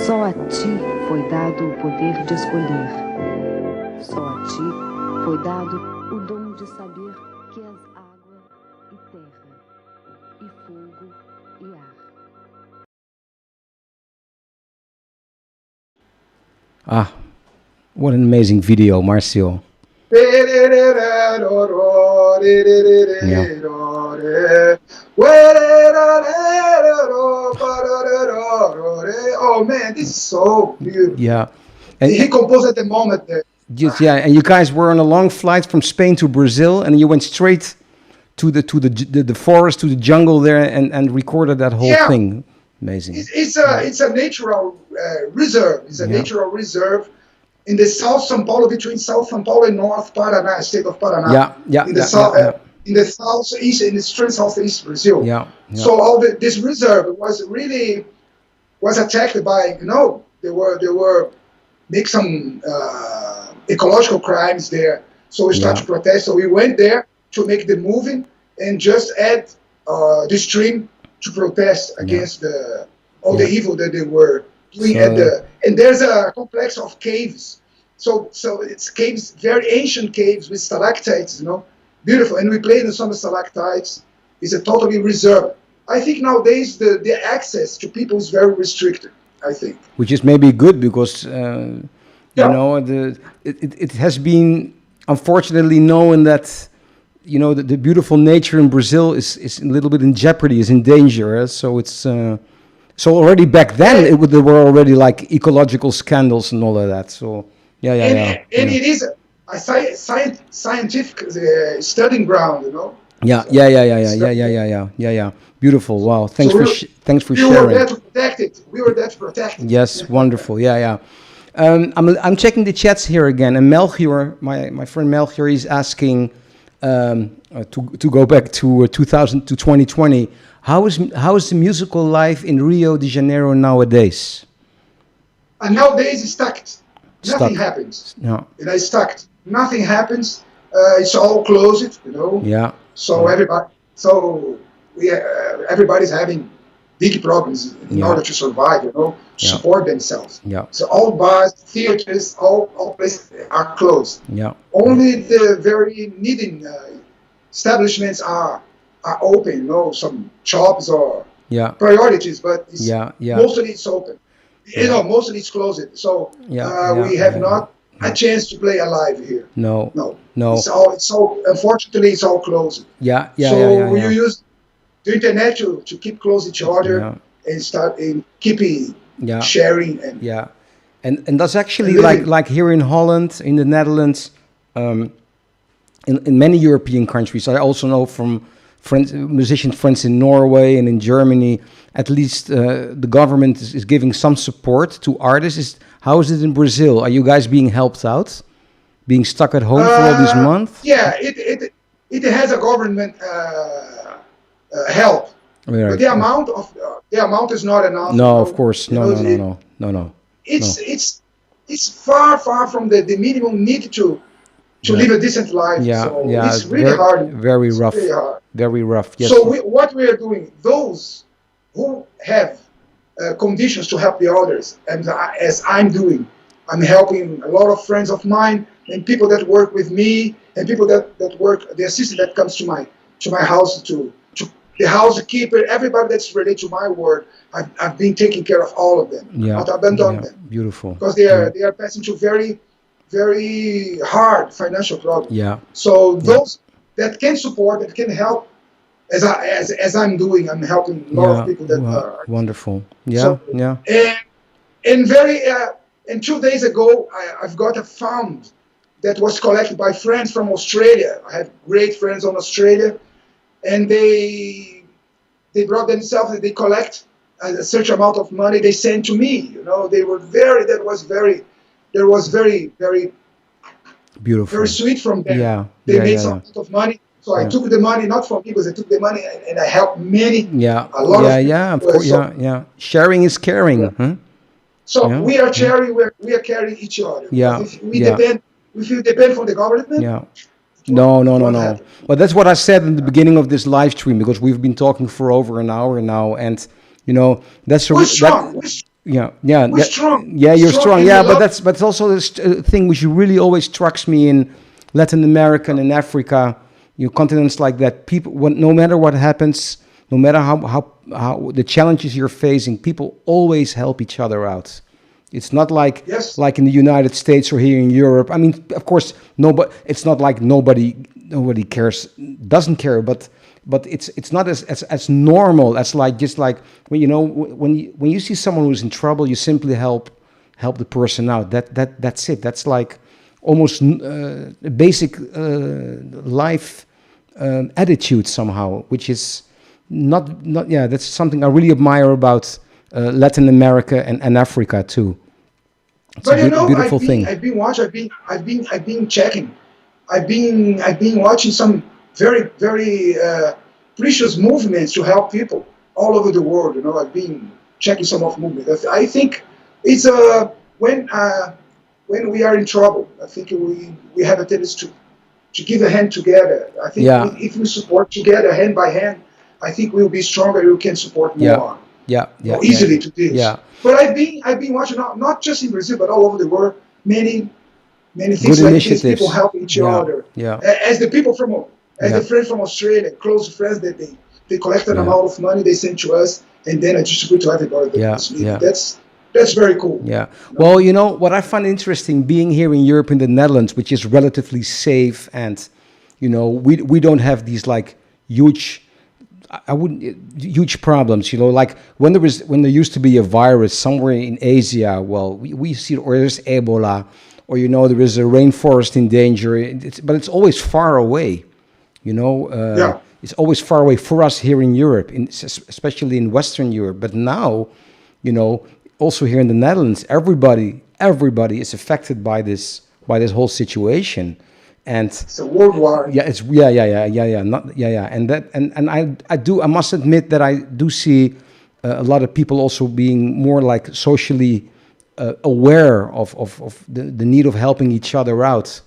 Só a ti foi dado o poder de escolher. Só a ti foi dado o dom de saber que és água e terra, e fogo e ar. Ah, what an amazing video, Marcio. Oh man, this is so beautiful. Yeah. And He composed at the moment there. just, yeah, and you guys were on a long flight from Spain to Brazil, and you went straight to the forest, to the jungle there, and recorded that whole Yeah. thing. Amazing. It's a natural reserve. It's a natural reserve in the South São Paulo, between South São Paulo and North Paraná, state of Paraná. In the south, in the southeast, in the extreme southeast Brazil. So all this reserve was attacked by, they were make some ecological crimes there. So we started to protest. So we went there to make the moving and just add the stream to protest against all the evil that they were doing and there's a complex of caves. So it's caves, very ancient caves with stalactites, beautiful. And we played in some stalactites. It's a totally reserved. I think nowadays the access to people is very restricted, I think. Which is maybe good because, it has been unfortunately known that, the beautiful nature in Brazil is a little bit in jeopardy, is in danger. So it's, so already back then there were already like ecological scandals and all of that. So, And it is a scientific studying ground, Yeah. Beautiful. Wow. Thanks for sharing. We were there to protect it. Yes, wonderful. Yeah. I'm checking the chats here again, and Melchior, my friend Melchior, is asking to go back to 2020. How is the musical life in Rio de Janeiro nowadays? And nowadays it's stuck. Nothing happens. No. It's stuck. Nothing happens. It's all closed. Yeah. So everybody's having big problems in order to survive. Support themselves. Yeah. So all bars, theaters, all places are closed. Yeah. Only the very needing establishments are open. Some shops or priorities, but mostly it's open. Mostly it's closed. So we have not a chance to play alive here. No. It's all unfortunately it's all closed. You use the internet to keep close each other and start in keeping sharing and that's actually like here in Holland, in the Netherlands, in many European countries. I also know from musician friends in Norway and in Germany, at least the government is giving some support to artists. How is it in Brazil? Are you guys being helped out? Being stuck at home for all these months? Yeah, it has a government help, but the amount is not enough. No, of course, no. It's far from the minimum need to live a decent life. It's really hard. Very rough. Really hard. Very rough. Yes. So what we are doing, those who have conditions to help the others, and as I'm doing, I'm helping a lot of friends of mine and people that work with me and people that work, the assistant that comes to my house, to the housekeeper, everybody that's related to my work. I've been taking care of all of them. Not abandon them. Beautiful. Because they are passing through very, very hard financial problems. So those that can support, that can help, as I'm doing, I'm helping a lot of people that are wonderful. And 2 days ago, I've got a fund that was collected by friends from Australia. I have great friends in Australia, and they brought themselves. They collect a certain amount of money. They sent to me. They were very beautiful, very sweet from them. They made some amount of money. So I took the money, not from people. I took the money and I helped many. A lot of people. Of course. Sharing is caring. Huh? So we are sharing. We are carrying each other. If we depend from the government. No. But that's what I said in the beginning of this live stream, because we've been talking for over an hour now, and that's we're strong. We're strong. Yeah, you're strong. And Yeah, we but love- that's also this thing which really always strikes me in Latin America and in Africa, continents like that. People, no matter what happens, no matter how the challenges you're facing, people always help each other out. It's not like Yes. like in the United States or here in Europe. I mean, of course, it's not like nobody cares, doesn't care, but it's not as normal as just like when you see someone who's in trouble, you simply help the person out. That's it. That's like almost basic life attitude somehow, which is not. Yeah, that's something I really admire about Latin America and Africa too. It's But a beautiful thing. I've been watching. I've been checking. I've been watching some very precious movements to help people all over the world. I've been checking some of movements. I think it's when we are in trouble, I think we have a tendency to give a hand together. I think if we support together, hand by hand, I think we'll be stronger. We can support more. More easily to this. Yeah. But I've been watching not just in Brazil but all over the world many things Good like initiatives. this. People help each other. Yeah. As the people the friends from Australia, close friends that they collect an amount of money they send to us and then I distribute to everybody. That's very cool. Yeah. Well, what I find interesting being here in Europe, in the Netherlands, which is relatively safe, and we don't have these like huge problems. Like when there used to be a virus somewhere in Asia. Well, we see, or there's Ebola, or there is a rainforest in danger. But it's always far away. It's always far away for us here in Europe, especially in Western Europe. But now, also here in the Netherlands, everybody is affected by this whole situation, and it's a worldwide. Yeah, it's I must admit that I do see a lot of people also being more like socially aware of the need of helping each other out,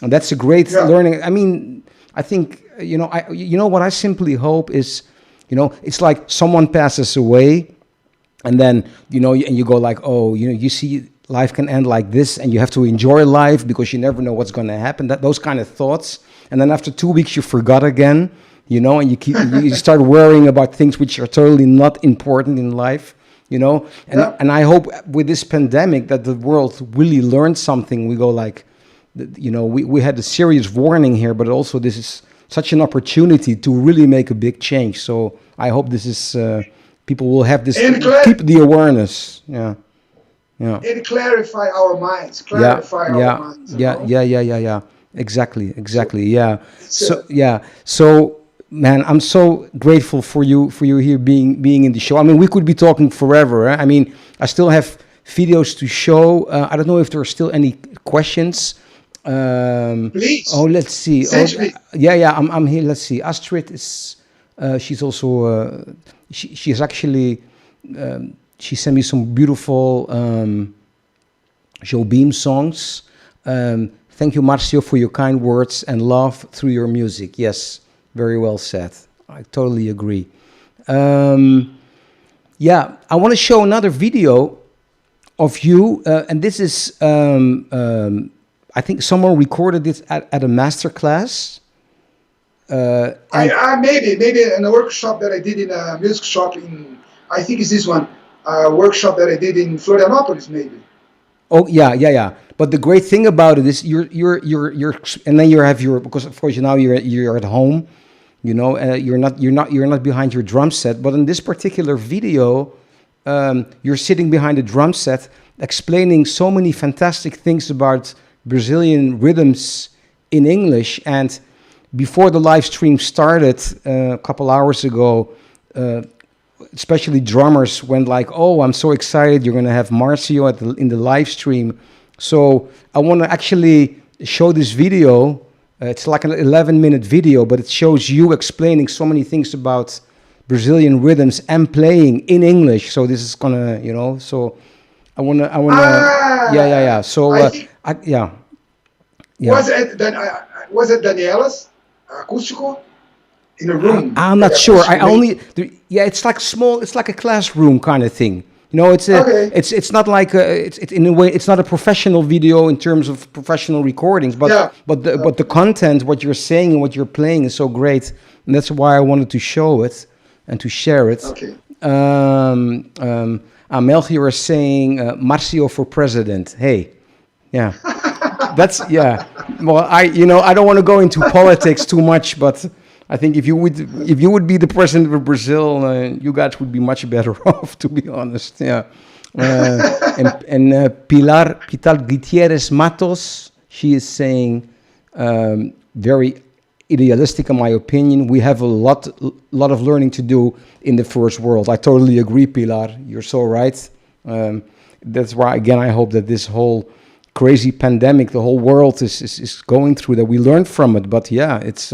and that's a great learning. I mean, I think what I simply hope is, it's like someone passes away. And then, and you go like, oh, you see life can end like this and you have to enjoy life because you never know what's going to happen. Those kind of thoughts. And then after 2 weeks, you forgot again, and you start worrying about things which are totally not important in life, And I hope with this pandemic that the world really learned something. We go like, we had a serious warning here, but also this is such an opportunity to really make a big change. So I hope this is... people will have this, keep the awareness. Yeah. And clarify our minds. Our minds. Yeah. Exactly. Yeah. So, man, I'm so grateful for you here being in the show. I mean, we could be talking forever. I mean, I still have videos to show. I don't know if there are still any questions. Please. Oh, let's see. I'm here. Let's see. Astrid is. She's also. She's actually, she sent me some beautiful Joe Beam songs. Thank you, Marcio, for your kind words and love through your music. Yes, very well said. I totally agree. I want to show another video of you, and this is, I think someone recorded it at a master class. Maybe in a workshop that I did in a music shop I think it's this one, a workshop that I did in Florianopolis, maybe. Oh yeah. But the great thing about it is you're and then you have because of course now you're at home, you're not behind your drum set. But in this particular video, you're sitting behind a drum set, explaining so many fantastic things about Brazilian rhythms in English. And before the live stream started a couple hours ago, especially drummers went like, "Oh, I'm so excited! You're going to have Marcio in the live stream." So I want to actually show this video. It's like an 11-minute video, but it shows you explaining so many things about Brazilian rhythms and playing in English. So this is gonna, So I wanna. Yeah. So Was it Daniela's? Acústico in a room. I'm not sure. It's like small. It's like a classroom kind of thing. You know, it's Okay. it's not like it's in a way it's not a professional video in terms of professional recordings, but Yeah. but the content, what you're saying and what you're playing is so great, and that's why I wanted to show it and to share it. Okay. Melchior is saying Marcio for president. Hey, yeah, that's yeah. Well, I don't want to go into politics too much, but I think if you would be the president of Brazil, you guys would be much better off, to be honest. Yeah. Pilar Gutierrez Matos, she is saying very idealistic, in my opinion. We have a lot of learning to do in the first world. I totally agree, Pilar. You're so right. That's why, again, I hope that this whole crazy pandemic, the whole world is going through, that we learn from it. But yeah, it's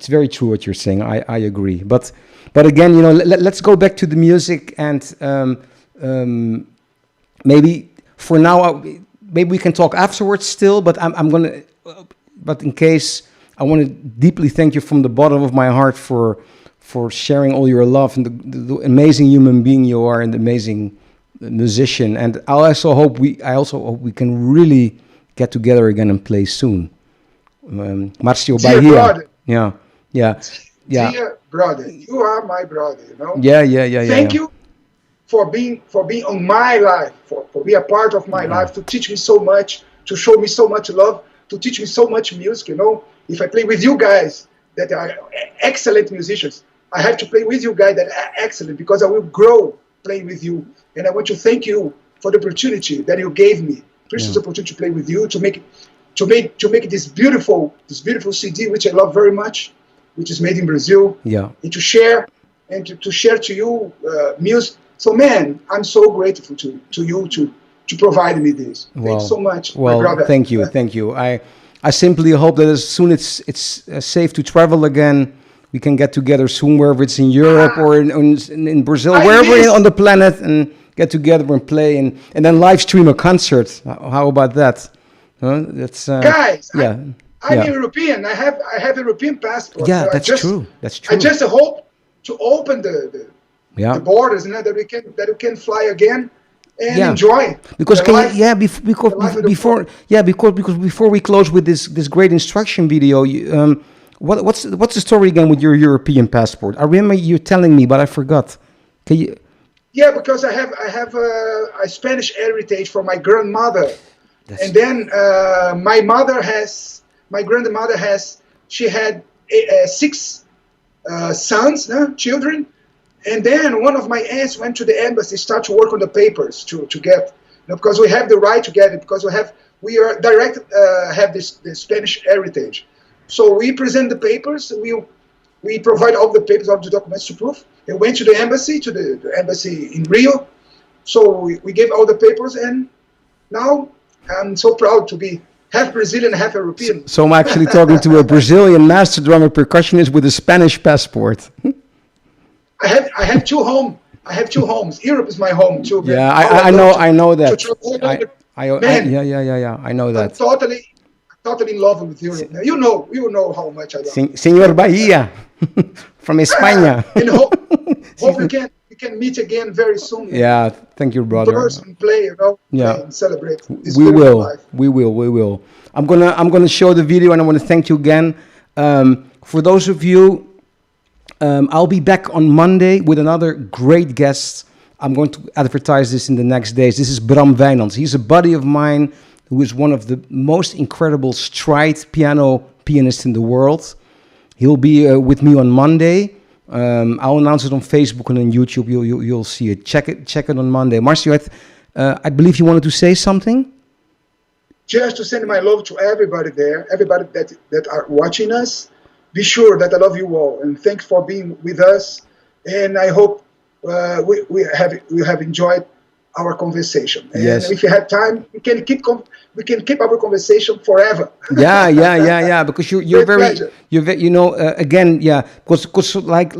very true what you're saying. I agree. But again, you know, let's go back to the music, and maybe for now, maybe we can talk afterwards still. But I'm gonna. But in case, I want to deeply thank you from the bottom of my heart for sharing all your love and the amazing human being you are, and the amazing musician. And I also hope we can really get together again and play soon. Marcio Dear Bahia. brother. Yeah. Dear brother, you are my brother, you know. Yeah. Thank you for being on my life, for being a part of my life, to teach me so much, to show me so much love, to teach me so much music, you know. If I play with you guys that are excellent musicians, I have to play with you guys that are excellent, because I will grow playing with you. And I want to thank you for the opportunity that you gave me, precious opportunity to play with you, to make this beautiful CD, which I love very much, which is made in Brazil, and to share to you music. So man, I'm so grateful to you to provide me this. Thanks so much, my brother. Thank you. I simply hope that as soon as it's safe to travel again, we can get together soon, wherever it's in Europe or in Brazil, wherever on the planet, and get together and play, and then live stream a concert. How about that? That's guys. I'm European. I have European passport. Yeah, so that's true. That's true. I just hope to open the borders, and that we can fly again and enjoy. Because before we close with this great instruction video, what's the story again with your European passport? I remember you telling me, but I forgot. Can you? Yeah, because I have a Spanish heritage from my grandmother. And then my grandmother she had 6 sons, children. And then one of my aunts went to the embassy, start to work on the papers to get, because we have the right to get it, because we are have this Spanish heritage. So we present the papers, we provide all the papers, all the documents to prove. They went to the embassy, in Rio. So we gave all the papers, and now I'm so proud to be half Brazilian, half European. So I'm actually talking to a Brazilian master drummer percussionist with a Spanish passport. I have 2 homes. I have 2 homes. Europe is my home too. Yeah, I know that. I know that. I'm totally in love with Europe. You know how much I love. Señor Bahia, from España. And hope we can meet again very soon. Yeah, thank you, brother. Person, play, play and celebrate. This We will. Life. We will. I'm gonna show the video, and I want to thank you again. For those of you. I'll be back on Monday with another great guest. I'm going to advertise this in the next days. This is Bram Wijnands. He's a buddy of mine who is one of the most incredible stride piano pianists in the world. He'll be with me on Monday. I'll announce it on Facebook and on YouTube. You'll see it. Check it on Monday. Marcio, I believe you wanted to say something? Just to send my love to everybody there, everybody that are watching us. Be sure that I love you all, and thanks for being with us. And I hope we have enjoyed our conversation. And if you have time, we can keep our conversation forever. Yeah. Because you're very, again, because like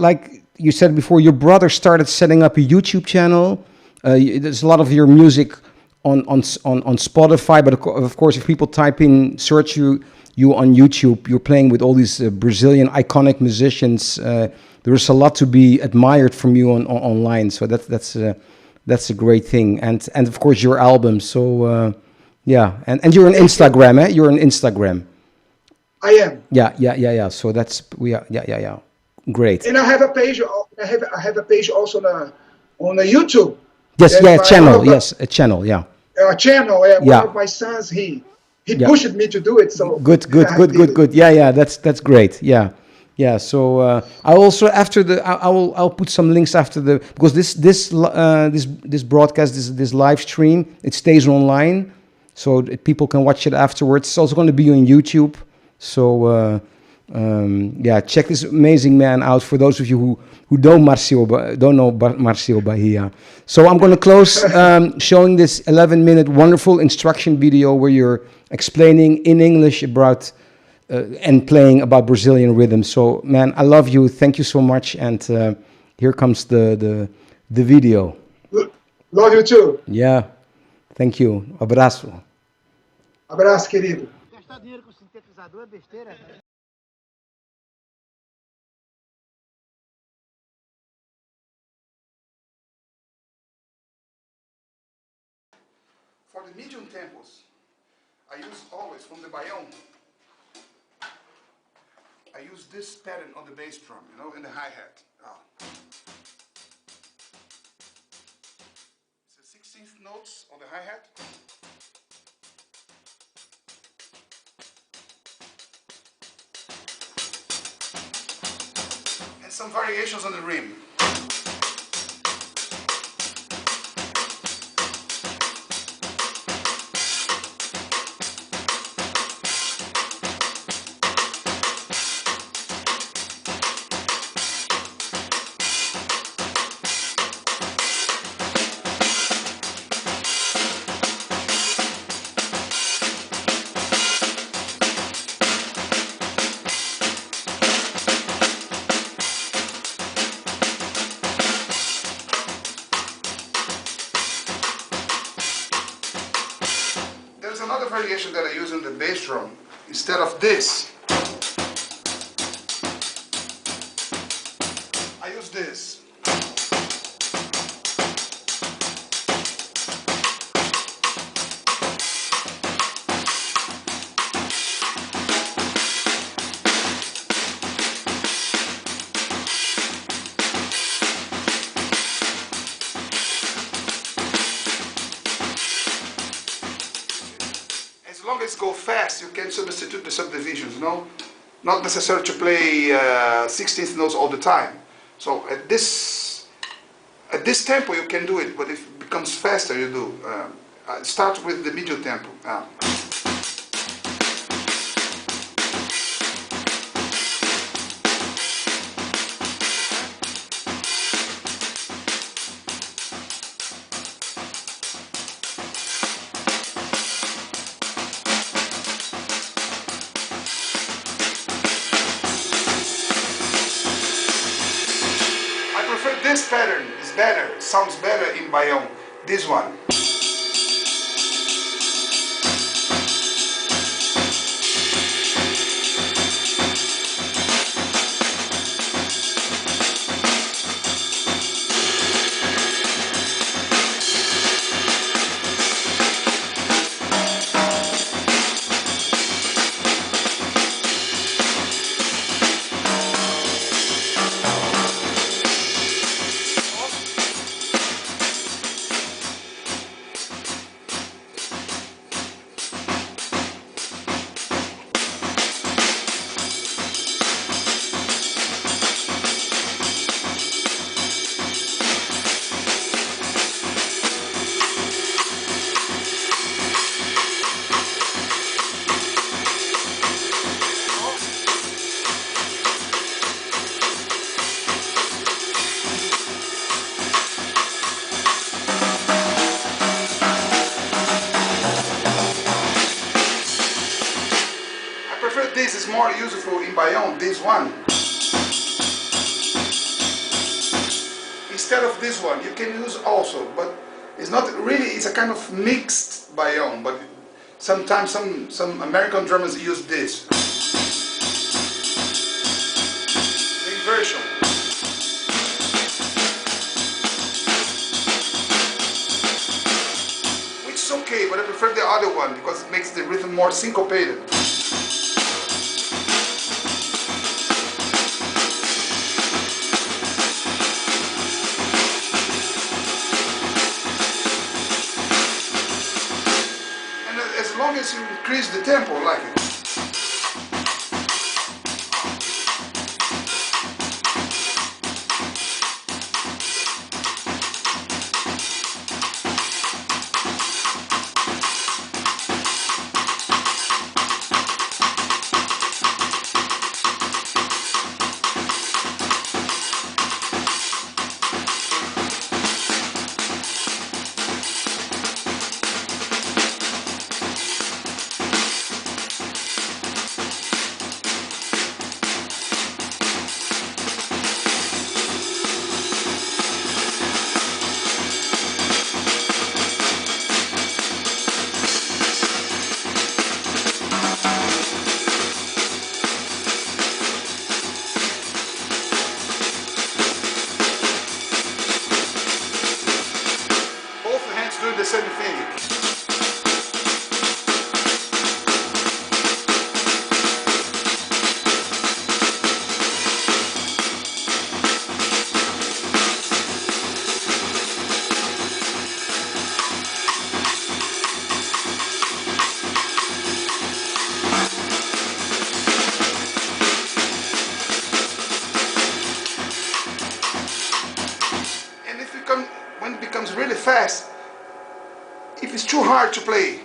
you said before, your brother started setting up a YouTube channel. There's a lot of your music on Spotify, but of course, if people search you on YouTube, you're playing with all these Brazilian iconic musicians, the there's a lot to be admired from you online. So that's a great thing. And of course your album. So yeah, and you're on Instagram, eh? You're on Instagram. I am. Yeah. So that's yeah. Great. And I have a page. I have a page also on the YouTube. Yes, That's yeah, a my- channel. Yes, a channel. Yeah. A channel. Yeah. One of my sons, he pushed me to do it. So Good. Yeah. That's great. Yeah. So I also after the I'll put some links after the, because this broadcast, this live stream, it stays online, so people can watch it afterwards. It's also going to be on YouTube. So yeah, check this amazing man out. For those of you who don't know Marcio Bahia. So I'm going to close showing this 11-minute wonderful instruction video where you're explaining in English about and playing about Brazilian rhythm. So man, I love you. Thank you so much. And here comes the video. Love you too. Yeah. Thank you. Abraço. Abraço, querido. Gastar dinheiro com sintetizador é besteira. For the medium tempos, I use always from the Baião. I use this pattern on the bass drum, you know, in the hi-hat. It's the 16th notes on the hi-hat. And some variations on the rim. There's another variation that I use on the bass drum. Instead of this, I use this. As long as go fast, you can substitute the subdivisions, no? Not necessary to play 16th notes all the time. So at this tempo you can do it, but if it becomes faster you do. Start with the medium tempo. This pattern is better, sounds better in Baião. This one. This is more useful in Baião, this one. Instead of this one, you can use also, but it's not really, it's a kind of mixed Baião, but sometimes some American drummers use this. The inversion. but I prefer the other one because it makes the rhythm more syncopated. And as long as you increase the tempo, like it. The same thing. And if it when it becomes really fast, if it's too hard to play,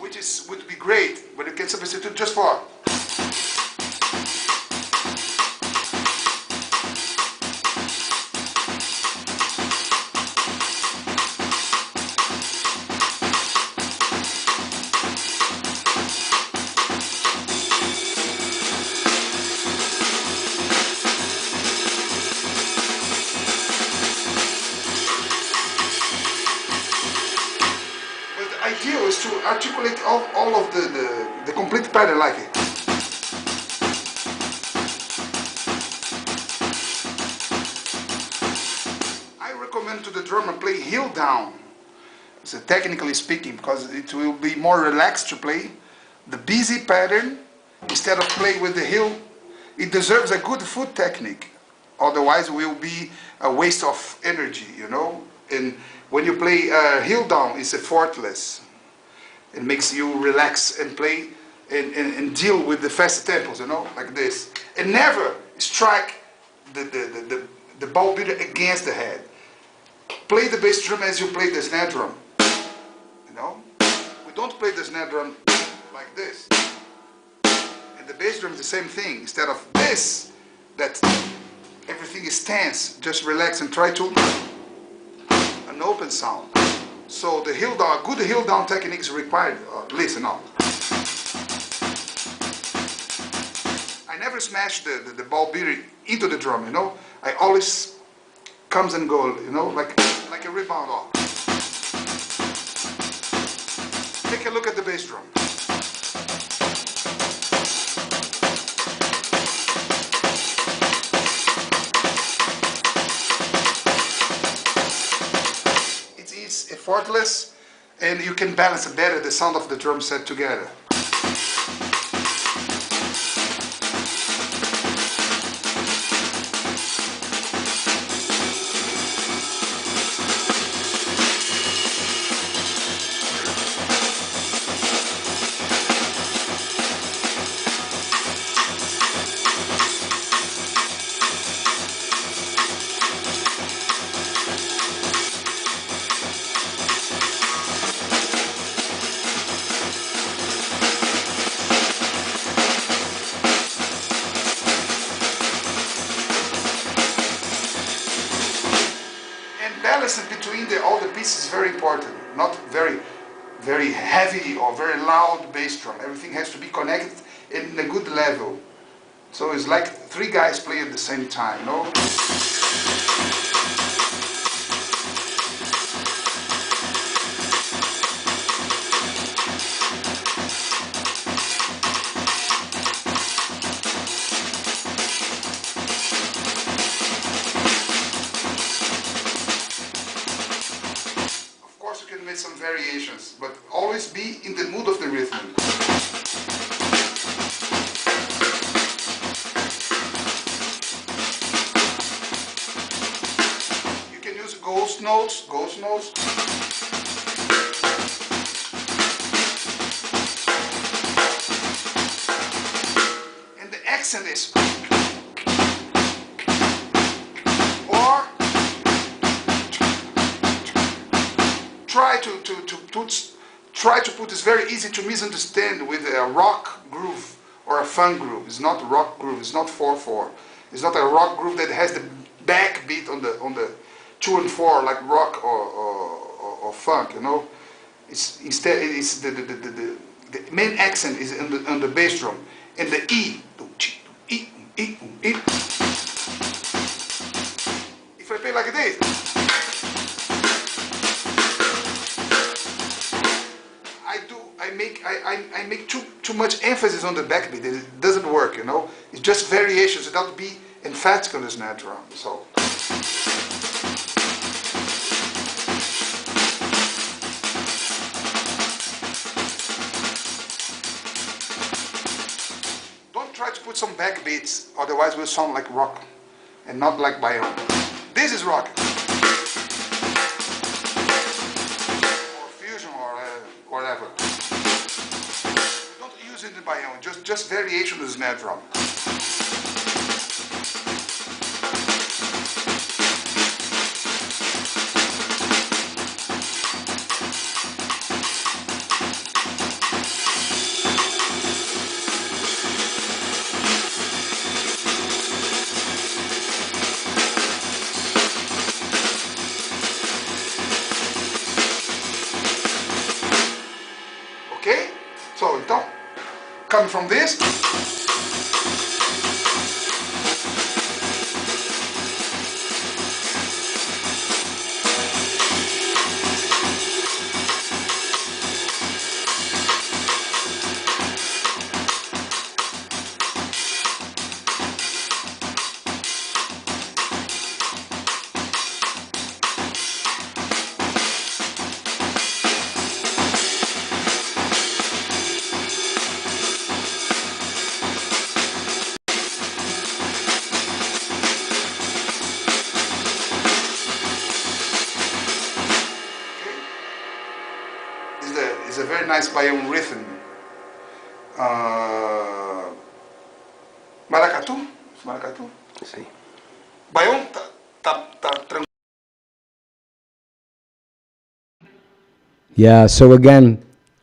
which would be great, but you can substitute just for. Ideal is to articulate all of the complete pattern like it. I recommend to the drummer play heel down, so technically speaking, because it will be more relaxed to play the busy pattern instead of play with the heel. It deserves a good foot technique, otherwise it will be a waste of energy, you know. And when you play heel down, it's effortless. It makes you relax and play and deal with the fast tempos, you know, like this. And never strike the ball beater against the head. Play the bass drum as you play the snare drum, you know. We don't play the snare drum like this. And the bass drum is the same thing. Instead of this, that everything is tense, just relax and try to an open sound. So the heel down, good heel down technique is required. Listen up. I never smash the ball beater into the drum, you know. I always comes and go, you know, like a rebound off. Take a look at the bass drum. It's effortless, and you can balance better the sound of the drum set together. Balance between all the pieces is very important. Not very heavy or very loud bass drum. Everything has to be connected in a good level. So it's like three guys play at the same time, you know? with some variations, but always be in the mood of the rhythm. You can use ghost notes. And the accent is, or try to put, it's very easy to misunderstand with a rock groove or a funk groove. It's not a rock groove, it's not 4/4. It's not a rock groove that has the backbeat on the 2 and 4 like rock or funk, you know. It's instead it's the main accent is on the bass drum and the E. If I play like this, I make too much emphasis on the backbeat. It doesn't work, you know. It's just variations without be emphatic on the snare drum. So. Don't try to put some backbeats, otherwise we'll sound like rock and not like Bahia. This is rock. Or fusion or whatever. In the Bahia, just variation of the snare drum. Okay? So, então, coming from this. It's a very nice Bahia rhythm. Maracatu? Maracatu? Sim. Bahia tá tranquilo. Yeah, so again,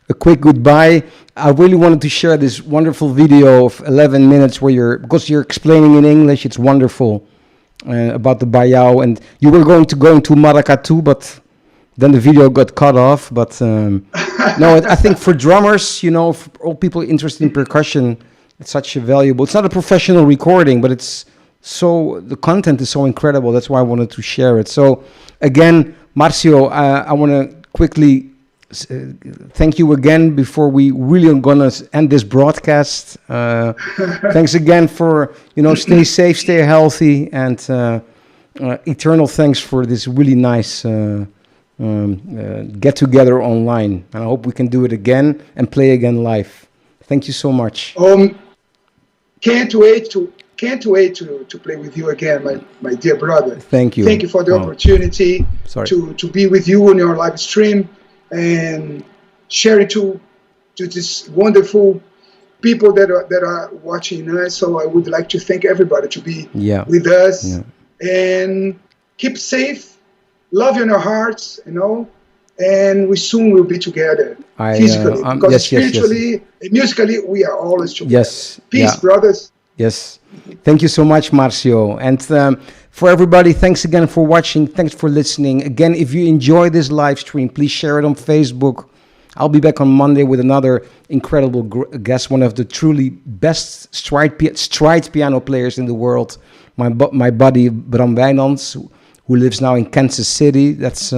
a quick goodbye. I really wanted to share this wonderful video of 11 minutes where because you're explaining in English, it's wonderful about the Bahia, and you were going to go into Maracatu, but then the video got cut off. But no, I think for drummers, you know, for all people interested in percussion, it's such a valuable, it's not a professional recording, but it's so, the content is so incredible. That's why I wanted to share it. So again, Marcio, I want to quickly thank you again before we really are gonna end this broadcast. Thanks again for, you know, stay safe, stay healthy, and eternal thanks for this really nice get together online. And I hope we can do it again and play again live. Thank you so much. Can't wait to play with you again, my dear brother. Thank you. Thank you for the opportunity to be with you on your live stream and share it to this wonderful people that are watching us. So I would like to thank everybody to be with us and keep safe, love in our hearts, you know, and we soon will be together physically, because spiritually and musically we are always together. Yes. Peace, brothers. Yes. Thank you so much, Marcio. And for everybody, thanks again for watching. Thanks for listening. Again, if you enjoy this live stream, please share it on Facebook. I'll be back on Monday with another incredible guest, one of the truly best stride piano players in the world, my buddy Bram Wijnands, who lives now in Kansas City. That's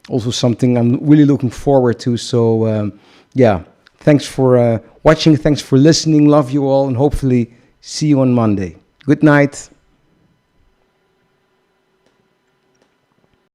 also something I'm really looking forward to. So, thanks for watching. Thanks for listening. Love you all, and hopefully see you on Monday. Good night.